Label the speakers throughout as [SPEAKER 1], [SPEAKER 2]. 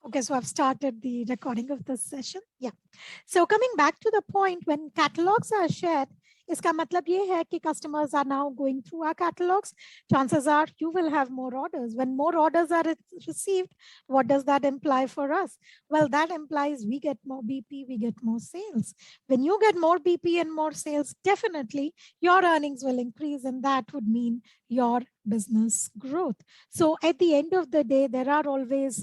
[SPEAKER 1] Okay, so I've started the recording of this session. Yeah. So coming back to the point, when catalogs are shared, इसका मतलब ये है कि customers are now going through our catalogs. Chances are you will have more orders. When more orders are received, what does that imply for us? Well, that implies we get more BP, we get more sales. When you get more BP and more sales, definitely your earnings will increase, and that would mean your business growth. So at the end of the day, there are always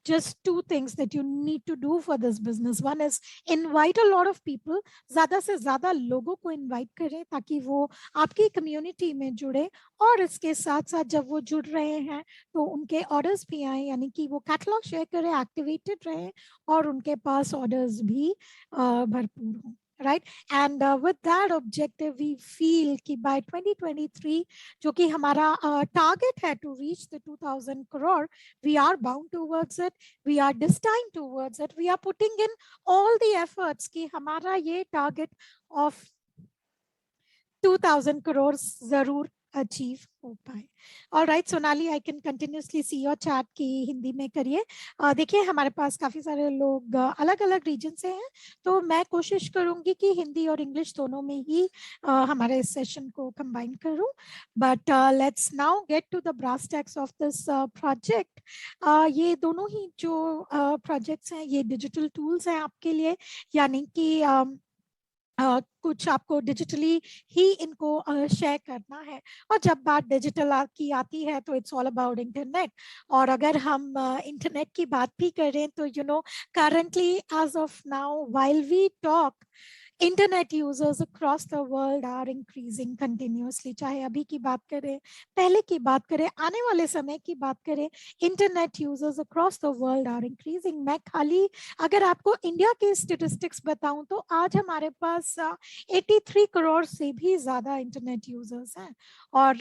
[SPEAKER 1] just two things that you need to do for this business. One is invite a lot of people, ज्यादा से ज्यादा लोगों को invite करें ताकि वो आपकी community में जुड़े, और इसके साथ साथ जब वो जुड़ रहे हैं तो उनके orders भी आए, यानी कि वो catalog share करें, activated रहे और उनके पास orders भी भरपूर हों. Right, and with that objective we feel कि by 2023 जो कि हमारा target है to reach the 2000 crore, we are bound towards it, we are destined towards it, we are putting in all the efforts कि हमारा ये target of 2000 crores जरूर achieve हो पाए. All right, Sonali, I can continuously see your chat कि हिंदी में करिए. देखिए हमारे पास काफी सारे लोग अलग अलग रीजन से हैं, तो मैं कोशिश करूंगी कि हिंदी और इंग्लिश दोनों में ही हमारे इस सेशन को कंबाइन करूं. But let's now get to the brass tacks of this project. ये दोनों ही जो प्रोजेक्ट्स हैं ये डिजिटल टूल्स हैं आपके लिए, यानी कि कुछ आपको डिजिटली ही इनको शेयर करना है. और जब बात डिजिटल की आती है तो इट्स ऑल अबाउट इंटरनेट. और अगर हम इंटरनेट की बात भी करें तो currently as of now while we talk, internet users across the world are increasing continuously. चाहे अभी की बात करें, पहले की बात करें, आने वाले समय की बात करें, internet users across the world are increasing. मैं खाली अगर आपको इंडिया के स्टेटिस्टिक्स बताऊं तो आज हमारे पास 83 करोड़ से भी ज्यादा इंटरनेट यूजर्स हैं, और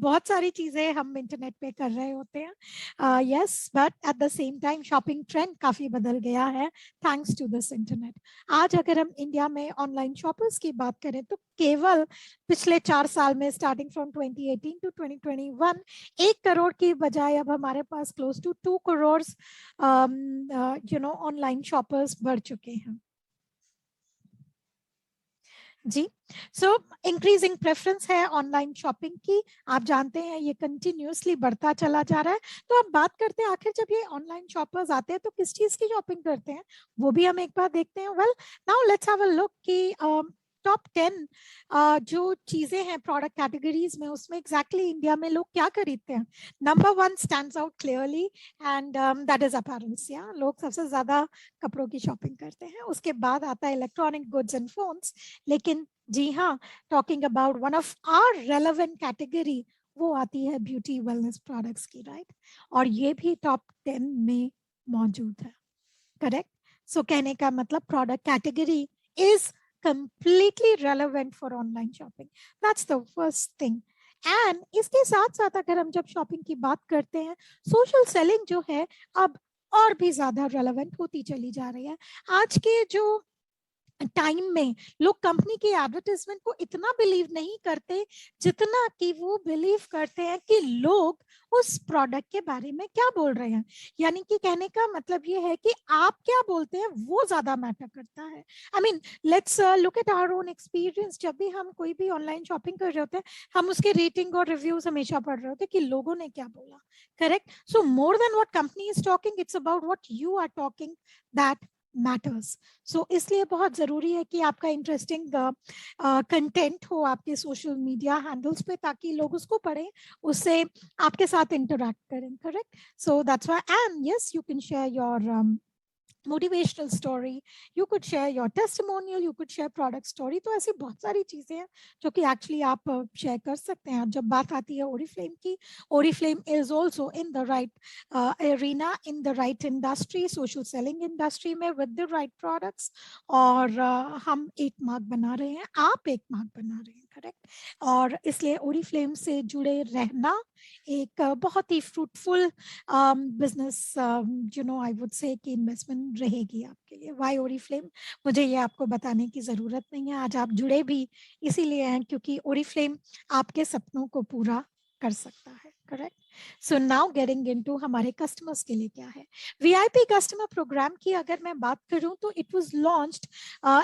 [SPEAKER 1] बहुत सारी चीजें हम इंटरनेट पे कर रहे होते हैं. Yes, but at the same time shopping trend काफी बदल गया है थैंक्स टू दिस इंटरनेट. आज अगर हम इंडिया में ऑनलाइन शॉपर्स की बात करें तो केवल पिछले 4 साल में स्टार्टिंग फ्रॉम 2018 टू 2021 1 करोड़ की बजाय अब हमारे पास close to 2 crore online shoppers बढ़ चुके हैं. जी, सो इंक्रीजिंग प्रेफरेंस है ऑनलाइन शॉपिंग की, आप जानते हैं ये कंटिन्यूसली बढ़ता चला जा रहा है. तो अब बात करते हैं आखिर जब ये ऑनलाइन शॉपर्स आते हैं तो किस चीज की शॉपिंग करते हैं, वो भी हम एक बार देखते हैं. Well now let's have a look कि टॉप 10 जो चीजें हैं प्रोडक्ट कैटेगरीज में, उसमें एग्जैक्टली इंडिया में लोग क्या खरीदते हैं. Number 1 stands out clearly and that is apparels. या लोग सबसे ज्यादा कपड़ों की शॉपिंग करते हैं. उसके बाद आता है इलेक्ट्रॉनिक गुड्स एंड फोन्स. लेकिन जी हाँ, talking about one of our relevant category, वो आती है ब्यूटी वेलनेस प्रोडक्ट्स की. राइट, और ये भी टॉप 10 में मौजूद है. करेक्ट. सो कहने का मतलब product category is completely relevant for online shopping. That's the first thing. And इसके साथ साथ अगर हम जब शॉपिंग की बात करते हैं, सोशल सेलिंग जो है अब और भी ज्यादा रेलेवेंट होती चली जा रही है. आज के जो टाइम में लोग कंपनी की एडवर्टाइजमेंट को इतना बिलीव नहीं करते जितना कि वो बिलीव करते हैं कि लोग उस प्रोडक्ट के बारे में क्या बोल रहे हैं. यानी कि कहने का मतलब ये है कि आप क्या बोलते हैं वो ज्यादा मैटर करता है. I mean let's look at our own experience. जब भी हम कोई भी ऑनलाइन शॉपिंग कर रहे होते हैं, हम उसके रेटिंग और रिव्यूज हमेशा पढ़ रहे होते हैं कि लोगों ने क्या बोला. Correct. So more than what company is talking, it's about what you are talking that matters. So इसलिए बहुत जरूरी है कि आपका इंटरेस्टिंग कंटेंट हो आपके सोशल मीडिया हैंडल्स पे, ताकि लोग उसको पढ़ें, उससे आपके साथ इंटरैक्ट करें. Correct. So that's why, and yes, you can share your motivational story, you could share your testimonial, you could share product story. तो ऐसी बहुत सारी चीजें हैं जो कि एक्चुअली आप शेयर कर सकते हैं. जब बात आती है ओरिफ्लेम की, Oriflame is also in the right arena, in the right industry, social selling industry में विद द राइट प्रोडक्ट्स. और हम एक मार्क बना रहे हैं, आप एक मार्क बना रहे हैं. करेक्ट. और इसलिए ओरिफ्लेम से जुड़े रहना एक बहुत ही fruitful business I would say कि इन्वेस्टमेंट रहेगी आपके लिए. वाई ओरिफ्लेम, मुझे ये आपको बताने की जरूरत नहीं है. आज आप जुड़े भी इसीलिए हैं क्योंकि ओरिफ्लेम आपके सपनों को पूरा कर सकता है. Correct. So now getting into हमारे कस्टमर्स के लिए क्या है. वीआईपी कस्टमर प्रोग्राम की अगर मैं बात करूं तो it was launched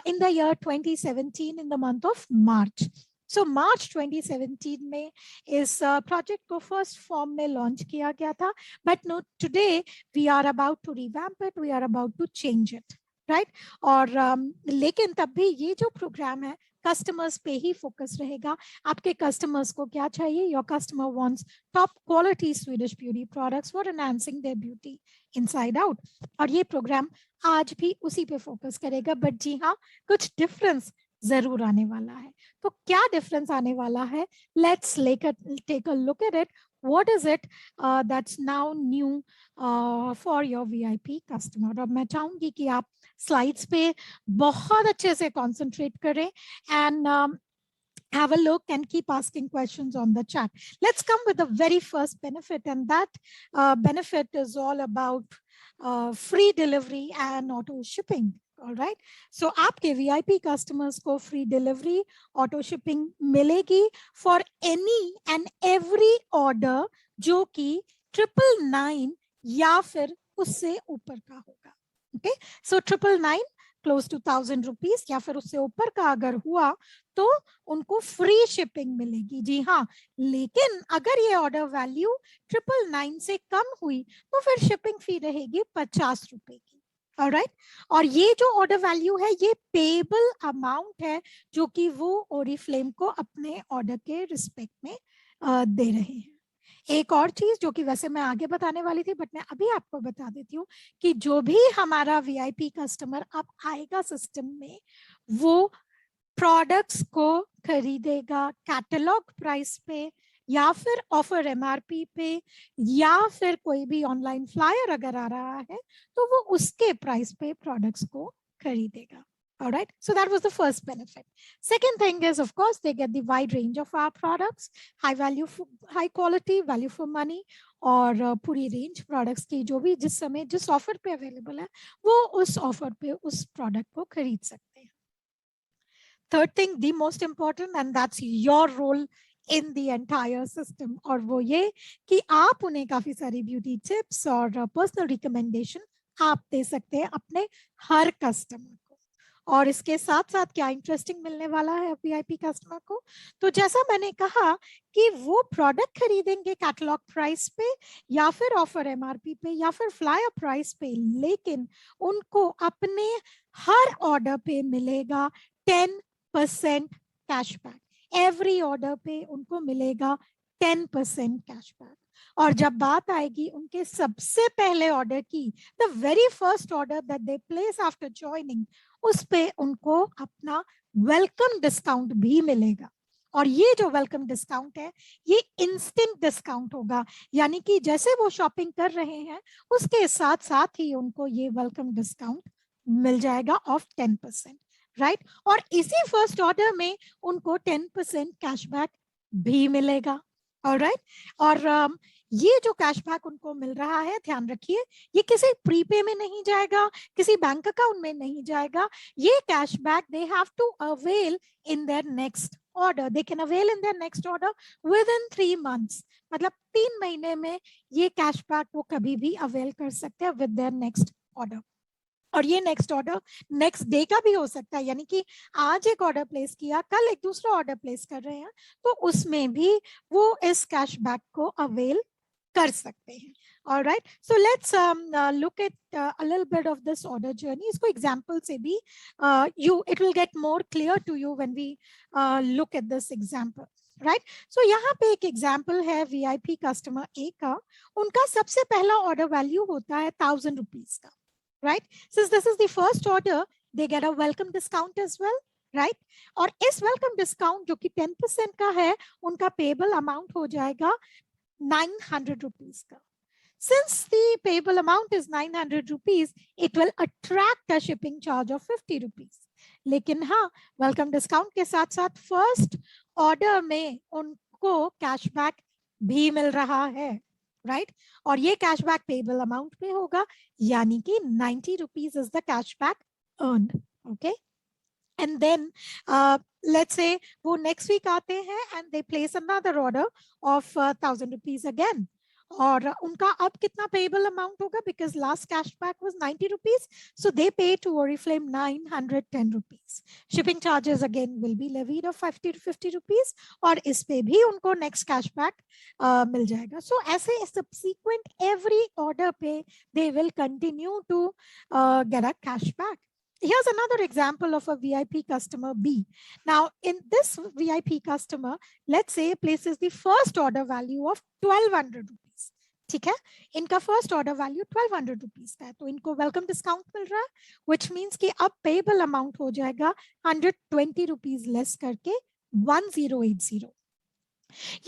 [SPEAKER 1] in the year 2017 in the month of March. So March 2017 में इस प्रोजेक्ट को फर्स्ट फॉर्म में लॉन्च किया गया था. But no, today we are about to revamp it, we are about to change it, right. और लेकिन तब भी ये जो प्रोग्राम है कस्टमर्स पे ही फोकस रहेगा. आपके कस्टमर्स को क्या चाहिए? Your customer wants top quality Swedish beauty products for enhancing there beauty inside out. और ये प्रोग्राम आज भी उसी पे फोकस करेगा. बट जी हाँ, कुछ डिफरेंस जरूर आने वाला है. तो क्या डिफरेंस आने वाला है? Let's take a look at it. What is it that's now new for your VIP customer? और मैं चाहूंगी कि आप स्लाइड्स पे बहुत अच्छे से कंसंट्रेट करें and have a look and keep asking questions on the chat. Let's come with the very first benefit, and that benefit is all about free delivery and auto shipping. All right. So आपके VIP customers को free delivery, auto shipping मिलेगी for any and every order जो कि 999 या फिर उससे ऊपर का होगा. Okay. So 999 close to 1000 rupees या फिर उससे ऊपर का अगर हुआ तो उनको फ्री शिपिंग मिलेगी. जी हाँ, लेकिन अगर ये ऑर्डर वैल्यू 999 से कम हुई तो फिर शिपिंग फी रहेगी 50 रुपए की. ऑलराइट. और ये जो ऑर्डर वैल्यू है ये पेबल अमाउंट है जो कि वो ओरिफ्लेम को अपने ऑर्डर के रिस्पेक्ट में दे रहे हैं. एक और चीज जो कि वैसे मैं आगे बताने वाली थी बट मैं अभी आपको बता देती हूँ कि जो भी हमारा वीआईपी कस्टमर अब आएगा सिस्टम में वो प्रोडक्ट्स को खरीदेगा कैटलॉग प्राइस पे या फिर ऑफर एमआरपी पे या फिर कोई भी ऑनलाइन फ्लायर अगर आ रहा है तो वो उसके प्राइस पे प्रोडक्ट्स को खरीदेगा. All right. So that was the first benefit. Second thing is, of course, they get the wide range of our products, high value, high quality, value for money, और पूरी रेंज प्रोडक्ट्स की जो भी जिस समय जिस ऑफर पे available है वो उस ऑफर पे उस प्रोडक्ट को खरीद सकते हैं. Third thing, the most important, and that's your role in the entire system, और वो ये कि आप उन्हें काफी सारी ब्यूटी टिप्स और पर्सनल रिकमेंडेशन आप दे सकते हैं अपने हर कस्टमर. और इसके साथ साथ क्या इंटरेस्टिंग मिलने वाला है वीआईपी कस्टमर को? तो जैसा मैंने कहा कि वो प्रोडक्ट खरीदेंगे कैटलॉग प्राइस पे या फिर ऑफर एमआरपी पे या फिर फ्लायर प्राइस पे, लेकिन उनको अपने हर ऑर्डर पे मिलेगा 10% कैशबैक. एवरी ऑर्डर पे उनको मिलेगा 10% कैशबैक. और जब बात आएगी उनके सबसे पहले ऑर्डर की, the very first order that they place after joining, उस पे उनको अपना वेलकम डिस्काउंट भी मिलेगा. और ये जो वेलकम डिस्काउंट है ये इंस्टेंट डिस्काउंट होगा, यानी कि जैसे वो शॉपिंग कर रहे हैं उसके साथ साथ ही उनको ये वेलकम डिस्काउंट मिल जाएगा ऑफ 10%. राइट. और इसी फर्स्ट ऑर्डर में उनको 10% कैशबैक भी मिलेगा. ऑलराइट. और ये जो कैशबैक उनको मिल रहा है, ध्यान रखिए, ये किसी प्रीपे में नहीं जाएगा, किसी बैंक अकाउंट में नहीं जाएगा. ये cashback they have to avail in their next order. They can avail in their next order within 3 months. मतलब 3 महीने में ये कैशबैक वो कभी भी अवेल कर सकते हैं विद देयर नेक्स्ट ऑर्डर. और ये नेक्स्ट ऑर्डर नेक्स्ट डे का भी हो सकता है, यानी कि आज एक ऑर्डर प्लेस किया, कल एक दूसरा ऑर्डर प्लेस कर रहे हैं तो उसमें भी वो इस कैशबैक को अवेल कर सकते हैं. All right. So let's look at a little bit of this order journey. इसको example से भी it will get more clear to you when we look at this example. Right. So यहाँ पे एक example है VIP customer A का. उनका सबसे पहला order value होता है 1000 rupees का. Right. Since this is the first order, they get a welcome discount as well. Right. और इस welcome discount जो कि 10% का है, उनका payable amount हो जाएगा 900 rupees का. Since the payable amount is 900 rupees, it will attract a shipping charge of 50 rupees. लेकिन हाँ, वेलकम डिस्काउंट के साथ साथ फर्स्ट ऑर्डर में उनको कैशबैक भी मिल रहा है. राइट. और ये कैशबैक पेबल अमाउंट पे होगा, यानी कि 90 rupees is the cashback earned. Okay. and then let's say वो next week आते हैं and they place another order of 1,000 rupees again, और उनका अब कितना पेएबल अमाउंट होगा, because last cashback was 90 rupees, so they pay to Oriflame 910 rupees. Shipping charges again will be levied of 50 to 50 rupees, और इस पे भी उनको नेक्स्ट कैशबैक मिल जाएगा. सो ऐसे सब्सिक्वेंट एवरी ऑर्डर पे they will continue to get a cashback. Here's another example of a VIP customer B. Now, in this VIP customer, let's say places the first order value of 1,200 rupees. ठीक है, इनका first order value 1,200 rupees का है, तो इनको welcome discount मिल रहा है, which means कि अब पेएबल अमाउंट हो जाएगा 120 रुपीज लेस करके 1080.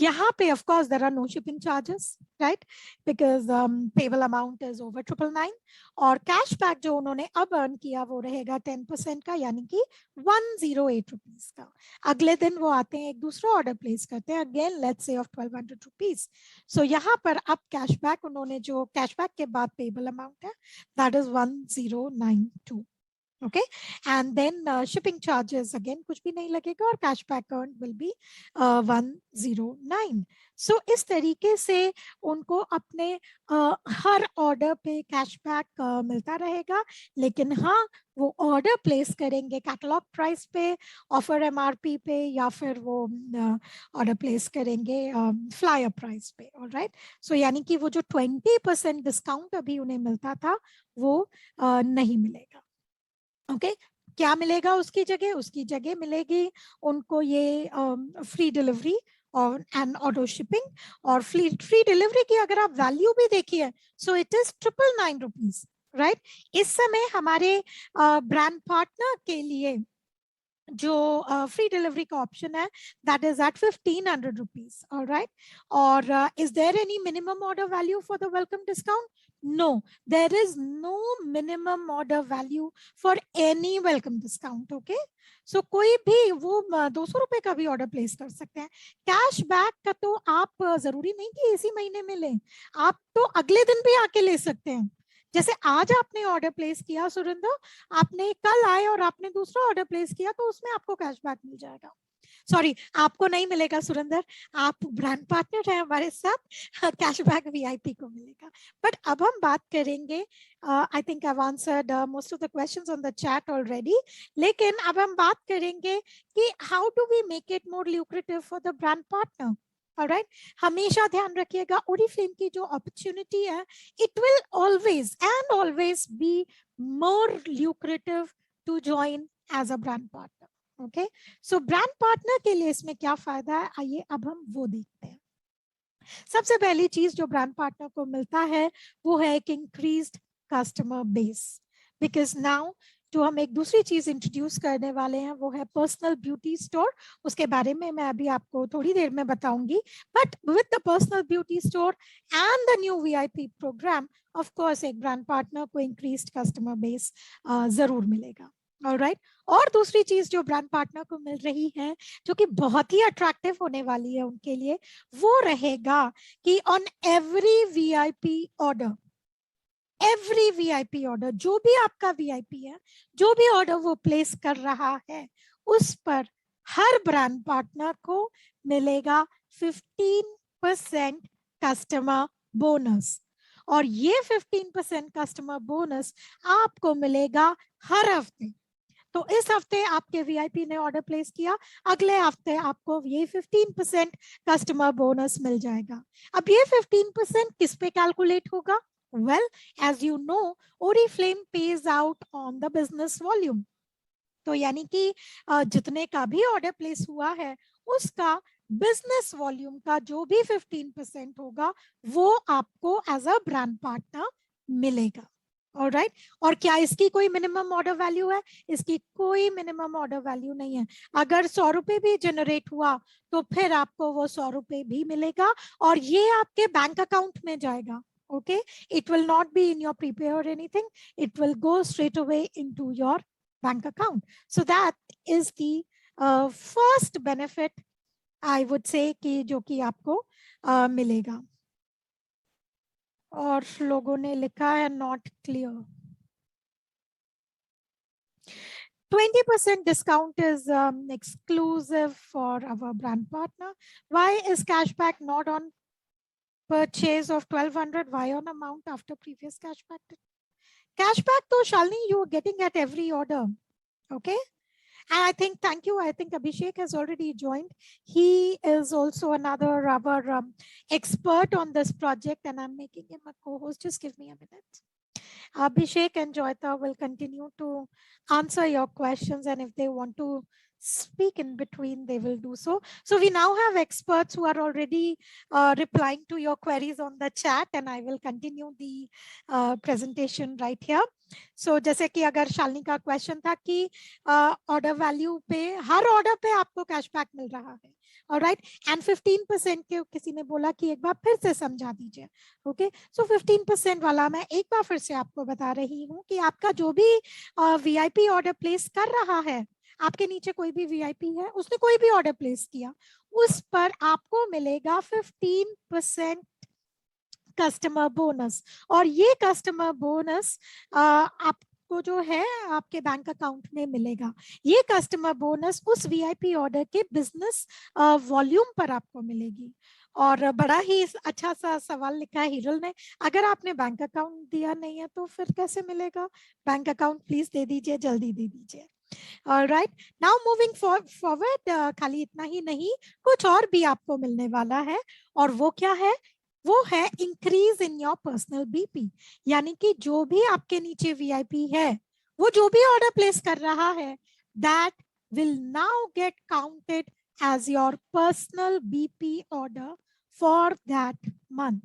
[SPEAKER 1] यहाँ पे of course there are no shipping charges, right, because payable amount is over 999, और कैशबैक जो उन्होंने अब अर्न किया वो रहेगा 10% का, यानी कि 108 रुपीज का. अगले दिन वो आते हैं, एक दूसरा ऑर्डर प्लेस करते हैं, again let's say of 1,200 rupees. So यहाँ पर अब कैशबैक उन्होंने जो कैशबैक के बाद पेएबल अमाउंट है that is 1092. okay, and then shipping charges again कुछ भी नहीं लगेगा, और cashback earned will be 109. so इस तरीके से उनको अपने हर ऑर्डर पे कैशबैक मिलता रहेगा, लेकिन हाँ वो ऑर्डर प्लेस करेंगे कैटलॉग प्राइस पे, ऑफर एमआरपी पे, या फिर वो ऑर्डर प्लेस करेंगे फ्लायर प्राइस पे. ऑलराइट, सो यानी कि वो जो 20% डिस्काउंट अभी उन्हें मिलता था वो नहीं मिलेगा. ओके, क्या मिलेगा उसकी जगह? उसकी जगह मिलेगी उनको ये फ्री डिलीवरी और एंड ऑटो शिपिंग. और फ्री डिलीवरी की अगर आप वैल्यू भी देखिए, so it is 999 rupees, right. इस समय हमारे ब्रांड पार्टनर के लिए जो फ्री डिलीवरी का ऑप्शन है that is at 1,500 rupees. Alright, और is there any minimum order value for the welcome discount? No, there is no minimum order value for any welcome discount. Okay, so कोई भी वो 200 रुपए का भी order place कर सकते हैं. कैशबैक का तो आप जरूरी नहीं कि इसी महीने में लें, आप तो अगले दिन भी आके ले सकते हैं. जैसे आज आपने ऑर्डर प्लेस किया सुरेंद्र, आपने कल आए और आपने दूसरा ऑर्डर प्लेस किया, तो उसमें आपको कैशबैक मिल जाएगा. सॉरी, आपको नहीं मिलेगा सुरेंद्र, आप ब्रांड पार्टनर हैं हमारे साथ, कैशबैक वीआईपी को मिलेगा. बट अब हम बात करेंगे, I think I have answered most of the questions on the chat already, लेकिन अब हम बात करेंगे कि how do we make it more lucrative for the brand partner. Alright, हमेशा ध्यान रखिएगा ओरिफ्लेम की जो अपॉर्चुनिटी है, it will always and always be more lucrative to join as a brand partner. Okay, so brand partner के लिए इसमें क्या फायदा है, आइए अब हम वो देखते हैं. सबसे पहली चीज जो ब्रांड पार्टनर को मिलता है वो है एक increased customer base, because now जो हम एक दूसरी चीज इंट्रोड्यूस करने वाले हैं वो है पर्सनल ब्यूटी स्टोर. उसके बारे में मैं अभी आपको थोड़ी देर में बताऊंगी, but with the personal beauty store and the new VIP program, of course एक ब्रांड पार्टनर को इंक्रीज्ड कस्टमर बेस जरूर मिलेगा. ऑलराइट, और दूसरी चीज जो ब्रांड पार्टनर को मिल रही है जो कि बहुत ही अट्रैक्टिव होने वाली है उनके लिए, वो रहेगा कि on every VIP order, every VIP order, जो भी आपका वीआईपी है, जो भी ऑर्डर वो प्लेस कर रहा है, उस पर हर ब्रांड पार्टनर को मिलेगा 15% कस्टमर बोनस. और ये 15% कस्टमर बोनस आपको मिलेगा हर हफ्ते. तो इस हफ्ते आपके वीआईपी ने ऑर्डर प्लेस किया, अगले हफ्ते आपको ये 15% कस्टमर बोनस मिल जाएगा. अब ये 15% किस पे कैलकुलेट होगा? Well, as you know, Oriflame pays out on the business volume. तो यानी कि जितने का भी ऑर्डर प्लेस हुआ है उसका बिजनेस वॉल्यूम का जो भी 15% होगा वो आपको एज अ ब्रांड पार्टनर मिलेगा. ऑलराइट, और क्या इसकी कोई मिनिमम ऑर्डर वैल्यू है? इसकी कोई मिनिमम ऑर्डर वैल्यू नहीं है. अगर 100 रुपए भी जनरेट हुआ तो फिर आपको वो 100 रुपए भी मिलेगा, और ये आपके बैंक अकाउंट में जाएगा. Okay, it will not be in your prepay or anything, it will go straight away into your bank account. So that is the first benefit I would say कि जो कि आपको मिलेगा. और लोगों ने लिखा है not clear. 20% discount is exclusive for our brand partner. Why is cashback not on purchase of 1200? Why on amount after previous cashback? Cashback to Shalini, you are getting at every order. Okay. And I think, thank you. I think Abhishek has already joined. He is also another our expert on this project, and I'm making him a co-host. Just give me a minute. Abhishek and Joyita will continue to answer your questions, and if they want to speak in between, they will do so. So we now have experts who are already replying to your queries on the chat, and I will continue the presentation right here. So जैसे कि अगर शालिनी का question था कि order value पे हर order पे आपको cashback मिल रहा है, ऑलराइट, एंड 15% के किसी ने बोला कि एक बार फिर से समझा दीजिए. ओके, सो 15% वाला मैं एक बार फिर से आपको बता रही हूँ कि आपका जो भी वीआईपी ऑर्डर प्लेस कर रहा है, आपके नीचे कोई भी वीआईपी है, उसने कोई भी ऑर्डर प्लेस किया, उस पर आपको मिलेगा 15% कस्टमर बोनस. और ये कस्टमर बोनस आपको जो है आपके बैंक अकाउंट में मिलेगा. ये कस्टमर बोनस उस वीआईपी ऑर्डर के बिजनेस वॉल्यूम पर आपको मिलेगी. और बड़ा ही अच्छा सा सवाल लिखा है हिरल ने, अगर आपने बैंक अकाउंट दिया नहीं है तो फिर कैसे मिलेगा? बैंक अकाउंट प्लीज दे दीजिए, जल्दी दे दीजिए. ऑलराइट, नाउ मूविंग फॉरवर्ड, खाली इतना ही नहीं, कुछ और भी आपको मिलने वाला है. और वो क्या है? वो है increase in your personal BP. यानी कि जो भी आपके नीचे वीआईपी है, वो जो भी ऑर्डर प्लेस कर रहा है, that will now get counted as your personal BP order for that month.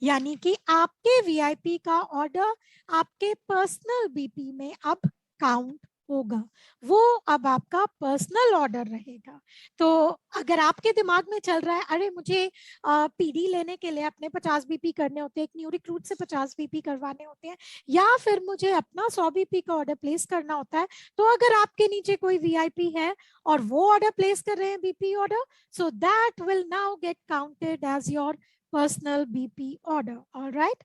[SPEAKER 1] यानी कि आपके वीआईपी का ऑर्डर आपके पर्सनल बीपी में अब काउंट होगा. वो अब आपका पर्सनल ऑर्डर रहेगा. तो अगर आपके दिमाग में चल रहा है अरे मुझे पीडी लेने के लिए अपने 50 बीपी करने होते हैं, एक न्यू रिक्रूट से 50 बीपी करवाने होते हैं, या फिर मुझे अपना 100 बीपी का ऑर्डर प्लेस करना होता है, तो अगर आपके नीचे कोई वीआईपी है और वो ऑर्डर प्लेस कर रहे हैं BP order, so that will now get counted as your personal BP order. Alright,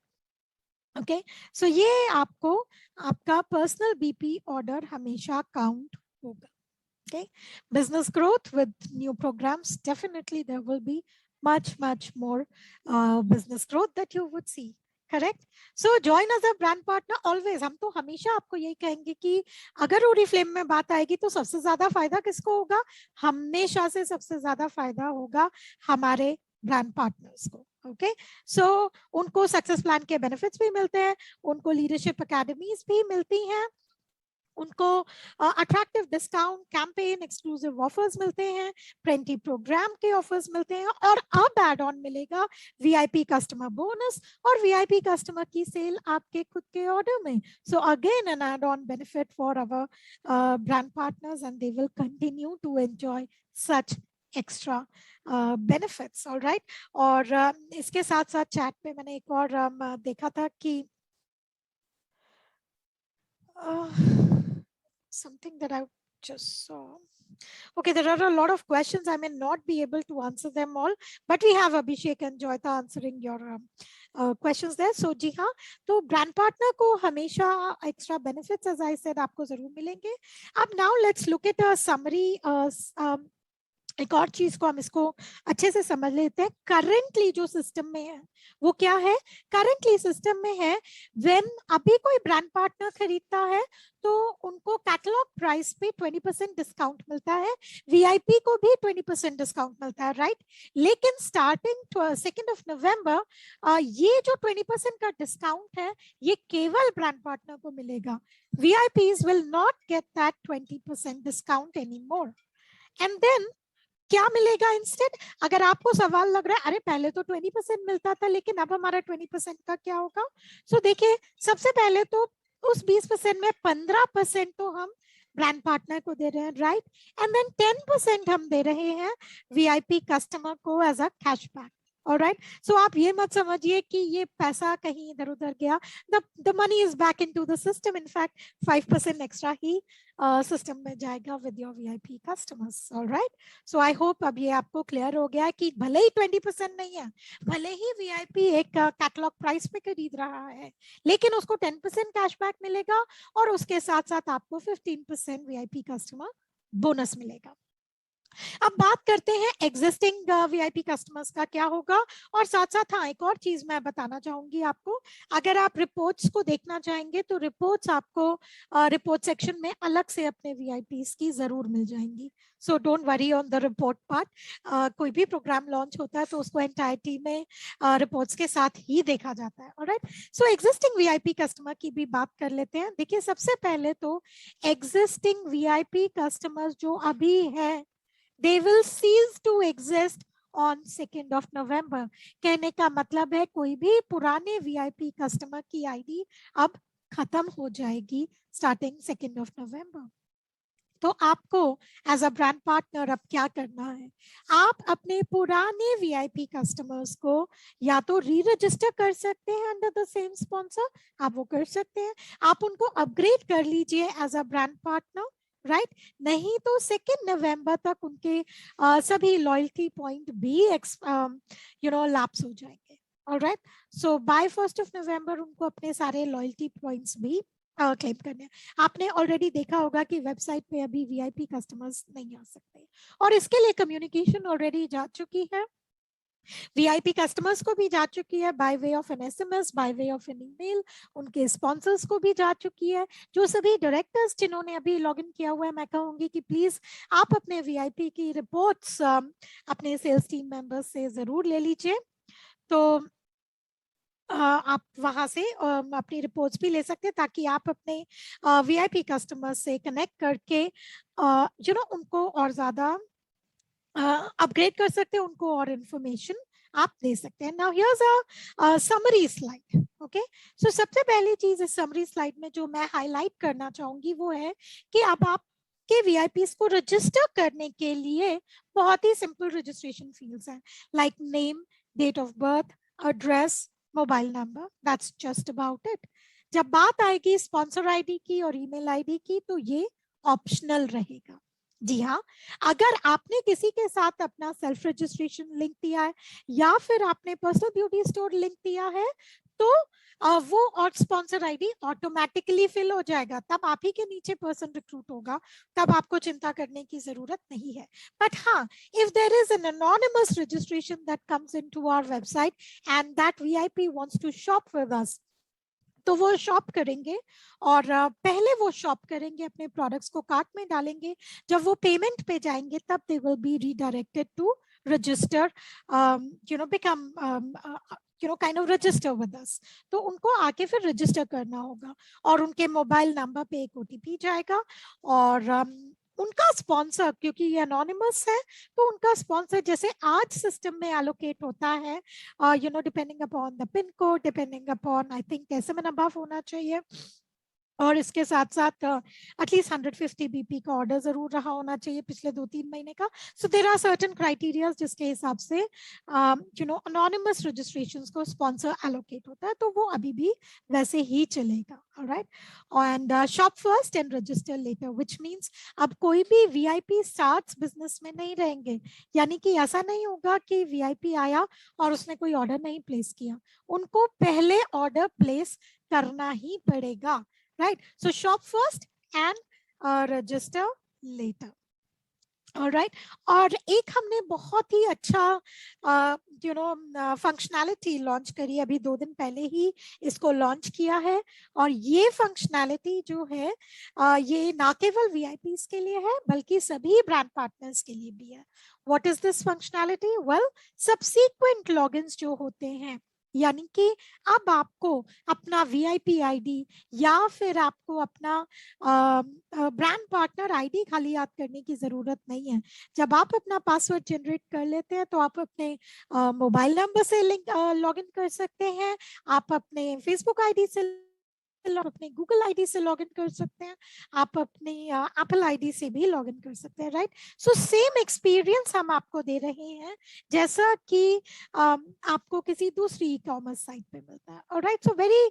[SPEAKER 1] okay, so ये आपको आपका पर्सनल बीपी ऑर्डर हमेशा काउंट होगा. Okay, business growth with new programs, definitely there will be much more business growth that you would see. Correct. So join as a brand partner always. हम तो हमेशा आपको यही कहेंगे कि अगर ओरिफ्लेम में बात आएगी तो सबसे ज्यादा फायदा किसको होगा? हमेशा से सबसे ज्यादा फायदा होगा हमारे ब्रांड पार्टनर्स को. ओके, सो उनको सक्सेस प्लान के बेनिफिट्स भी मिलते हैं, उनको लीडरशिप एकेडमीज भी मिलती हैं, उनको attractive discount campaign exclusive offers मिलते हैं, प्रेंटी प्रोग्राम के ऑफर्स मिलते हैं, और अब एड ऑन मिलेगा वीआईपी कस्टमर बोनस और वीआईपी कस्टमर की सेल आपके खुद के ऑर्डर में. So again an add on benefit for our brand partners and they will continue to enjoy such extra benefits. Alright, और इसके साथ साथ चैट पे मैंने एक और देखा था कि something that I just saw. Okay, there are a lot of questions. I may not be able to answer them all, but we have Abhishek and Joyita answering your questions there. So जी हाँ, तो brand partner को हमेशा extra benefits, as I said, आपको जरूर मिलेंगे. अब now let's look at a summary. एक और चीज को हम इसको अच्छे से समझ लेते हैं. करंटली जो सिस्टम में है वो क्या है? करंटली सिस्टम में है व्हेन अभी कोई ब्रांड पार्टनर खरीदता है तो उनको कैटलॉग प्राइस पे 20% डिस्काउंट मिलता है, वीआईपी को भी 20% डिस्काउंट मिलता है, राइट. लेकिन स्टार्टिंग 2 नवंबर ये जो 20% का डिस्काउंट है ये केवल ब्रांड पार्टनर को मिलेगा. VIPs will not get that 20% discount any more. And then क्या मिलेगा इंस्टेड? अगर आपको सवाल लग रहा है अरे पहले तो 20% मिलता था लेकिन अब हमारा 20% का क्या होगा? सो देखिए, सबसे पहले तो उस 20% में 15% तो हम ब्रांड पार्टनर को दे रहे हैं, राइट, एंड देन 10% हम दे रहे हैं वीआईपी कस्टमर को एज अ कैशबैक. ऑलराइट, सो आप ये मत समझिए कि ये पैसा कहीं इधर उधर गया, the money is back into the system, in fact 5% extra he system में जाएगा with your VIP customers. Alright, so I hope अब ये आपको क्लियर हो गया कि भले ही 20% नहीं है, भले ही वीआईपी एक कैटलॉग प्राइस पे खरीद रहा है, लेकिन उसको 10% कैशबैक मिलेगा और उसके साथ साथ आपको 15% वीआईपी कस्टमर बोनस मिलेगा। अब बात करते हैं एग्जिस्टिंग वीआईपी कस्टमर्स का क्या होगा, और साथ साथ हाँ एक और चीज मैं बताना चाहूंगी आपको, अगर आप रिपोर्ट्स को देखना चाहेंगे तो रिपोर्ट्स आपको रिपोर्ट सेक्शन में अलग से अपने वीआईपीस की जरूर मिल जाएंगी। सो don't worry on the report part, कोई भी प्रोग्राम लॉन्च होता है तो उसको एंटायरिटी में रिपोर्ट्स के साथ ही देखा जाता है। ऑलराइट, सो एग्जिस्टिंग वीआईपी कस्टमर की भी बात कर लेते हैं। देखिए सबसे पहले तो एग्जिस्टिंग वीआईपी कस्टमर्स जो अभी है they will cease to exist on 2nd of November। कहने का मतलब है कोई भी पुराने वीआईपी कस्टमर की आईडी अब खत्म हो जाएगी स्टार्टिंग 2nd of November। तो आपको एज अ ब्रांड पार्टनर अब क्या करना है, आप अपने पुराने वीआईपी कस्टमर्स को या तो री रजिस्टर कर सकते हैं अंडर द सेम स्पॉन्सर, आप वो कर सकते हैं, आप उनको अपग्रेड कर लीजिए as a brand partner, right, नहीं तो 2 नवंबर तक उनके सभी लॉयल्टी पॉइंट भी लैप्स हो जाएंगे। Alright, so by 1st of November उनको अपने सारे लॉयल्टी पॉइंट्स भी क्लेम करने हैं। आपने ऑलरेडी देखा होगा कि वेबसाइट पे अभी वीआईपी कस्टमर्स नहीं आ सकते, और इसके लिए कम्युनिकेशन ऑलरेडी जा चुकी है, वीआईपी कस्टमर्स को भी जा चुकी है by way of an SMS, by way of an email, उनके स्पॉन्सर्स को भी जा चुकी है। जो सभी डायरेक्टर्स जिन्होंने अभी लॉगिन किया हुआ है, मैं कहूंगी कि प्लीज आप अपने वीआईपी की रिपोर्ट्स अपने सेल्स टीम मेंबर्स से जरूर ले लीजिए। तो आप वहां से अपनी रिपोर्ट्स भी ले सकते हैं ताकि आप अपने वीआईपी कस्टमर्स से कनेक्ट करके उनको और ज्यादा अपग्रेड कर सकते हैं, उनको और इंफॉर्मेशन आप दे सकते हैं। Now here's a summary slide. Okay, so सबसे पहली चीज इस समरी स्लाइड में जो मैं हाईलाइट करना चाहूंगी वो है कि अब आप के वीआईपीस को रजिस्टर करने के लिए बहुत ही सिंपल रजिस्ट्रेशन फील्ड्स हैं, like name, date of birth, address, mobile number, that's just about it. जब बात आएगी स्पॉन्सर आईडी की और ईमेल आईडी की तो ये ऑप्शनल रहेगा। जी हाँ, अगर आपने किसी के साथ अपना सेल्फ रजिस्ट्रेशन लिंक दिया है या फिर आपने पर्सनल ब्यूटी स्टोर लिंक दिया है तो वो और स्पॉन्सर आईडी ऑटोमेटिकली फिल हो जाएगा, तब आप ही के नीचे पर्सन रिक्रूट होगा, तब आपको चिंता करने की जरूरत नहीं है। बट हाँ, if there is an anonymous registration that comes into our website and that VIP wants to shop with us, तो वो शॉप करेंगे और पहले वो शॉप करेंगे, अपने प्रोडक्ट्स को कार्ट में डालेंगे, जब वो पेमेंट पे जाएंगे तब they will be redirected to register, become kind of register with us. तो उनको आके फिर रजिस्टर करना होगा और उनके मोबाइल नंबर पे एक ओटीपी जाएगा और उनका स्पॉन्सर, क्योंकि ये अनोनिमस है तो उनका स्पॉन्सर जैसे आज सिस्टम में एलोकेट होता है, depending upon the pin code, depending upon I think SMN above होना चाहिए, और इसके साथ साथ एटलीस्ट 150 बीपी का ऑर्डर जरूर रहा होना चाहिए पिछले 2-3 महीने का। So there are certain criteria जिसके हिसाब से अनोनिमस रजिस्ट्रेशंस को स्पॉन्सर एलोकेट होता है, तो वो अभी भी वैसे ही चलेगा। Alright, and shop first and register later, which means अब कोई भी वीआईपी स्टार्ट्स बिजनेस में नहीं रहेंगे, यानी कि ऐसा नहीं होगा कि वीआईपी आया और उसने कोई ऑर्डर नहीं प्लेस किया, उनको पहले ऑर्डर प्लेस करना ही पड़ेगा। right, so shop first and register later। Alright, और एक हमने बहुत ही अच्छा फंक्शनैलिटी लॉन्च करी, अभी 2 दिन पहले ही इसको लॉन्च किया है, और ये फंक्शनैलिटी जो है ये ना केवल वीआईपीस के लिए है बल्कि सभी ब्रांड पार्टनर्स के लिए भी है। What is this functionality? Well, subsequent logins जो होते हैं, यानी कि अब आपको अपना वीआईपी आईडी या फिर आपको अपना ब्रांड पार्टनर आईडी खाली याद करने की जरूरत नहीं है। जब आप अपना पासवर्ड जनरेट कर लेते हैं तो आप अपने मोबाइल नंबर से लिंक लॉगिन कर सकते हैं, आप अपने फेसबुक आईडी से आप अपने गूगल आईडी से लॉगिन कर सकते हैं, आप अपनी एप्पल आईडी से भी लॉगिन कर सकते हैं, राइट। सो सेम एक्सपीरियंस हम आपको दे रहे हैं जैसा कि आपको किसी दूसरी ई कॉमर्स साइट पे मिलता है, alright. So very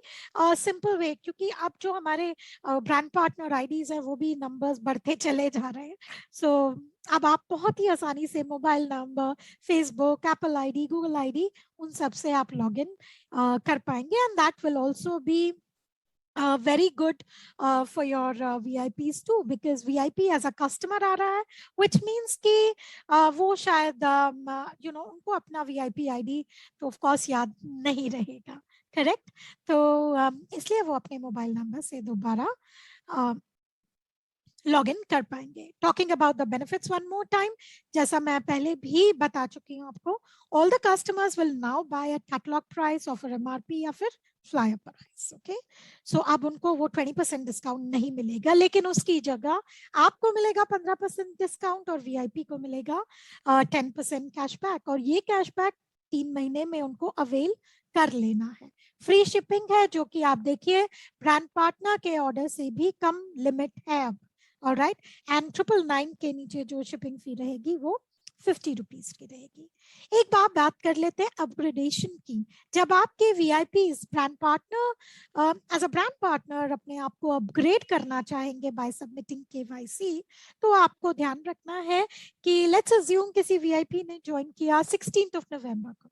[SPEAKER 1] simple way, क्योंकि अब जो हमारे ब्रांड पार्टनर आईडीज है वो भी नंबर्स बढ़ते चले जा रहे हैं। सो अब आप बहुत ही आसानी से mobile number, Facebook, Apple ID, Google ID, उन सब से आप लॉगिन कर पाएंगे, and that will also be very good for your VIPs too, because VIP as a customer आ रहा है, which means कि वो शायद उनको अपना VIP ID तो of course याद नहीं रहेगा, करेक्ट। तो इसलिए वो अपने मोबाइल नंबर से दोबारा लॉग इन कर पाएंगे। Talking about the benefits one more time, जैसा मैं पहले भी बता चुकी हूँ आपको, all the customers will now buy at catalogue price, offer MRP या फिर फ्लायर प्राइस, ओके। सो अब उनको वो 20% डिस्काउंट नहीं मिलेगा, लेकिन उसकी जगह आपको मिलेगा 15% डिस्काउंट और VIP को मिलेगा 10% कैशबैक, और ये कैशबैक 3 महीने में उनको अवेल कर लेना है। फ्री शिपिंग है, जो कि आप देखिए ब्रांड पार्टनर के ऑर्डर से भी कम लिमिट है अब, ऑलराइट। एंड 999 के नीचे जो शिपिंग फी रहेगी वो 50 रुपीज की रहेगी। एक बात कर लेते हैं अपग्रेडेशन की। जब आपके VIPs brand partner as a brand partner अपने आप को अपग्रेड करना चाहेंगे बाय सबमिटिंग KYC, तो आपको ध्यान रखना है कि लेट्स अज्यूम किसी VIP ने ज्वाइन किया 16 नवंबर को,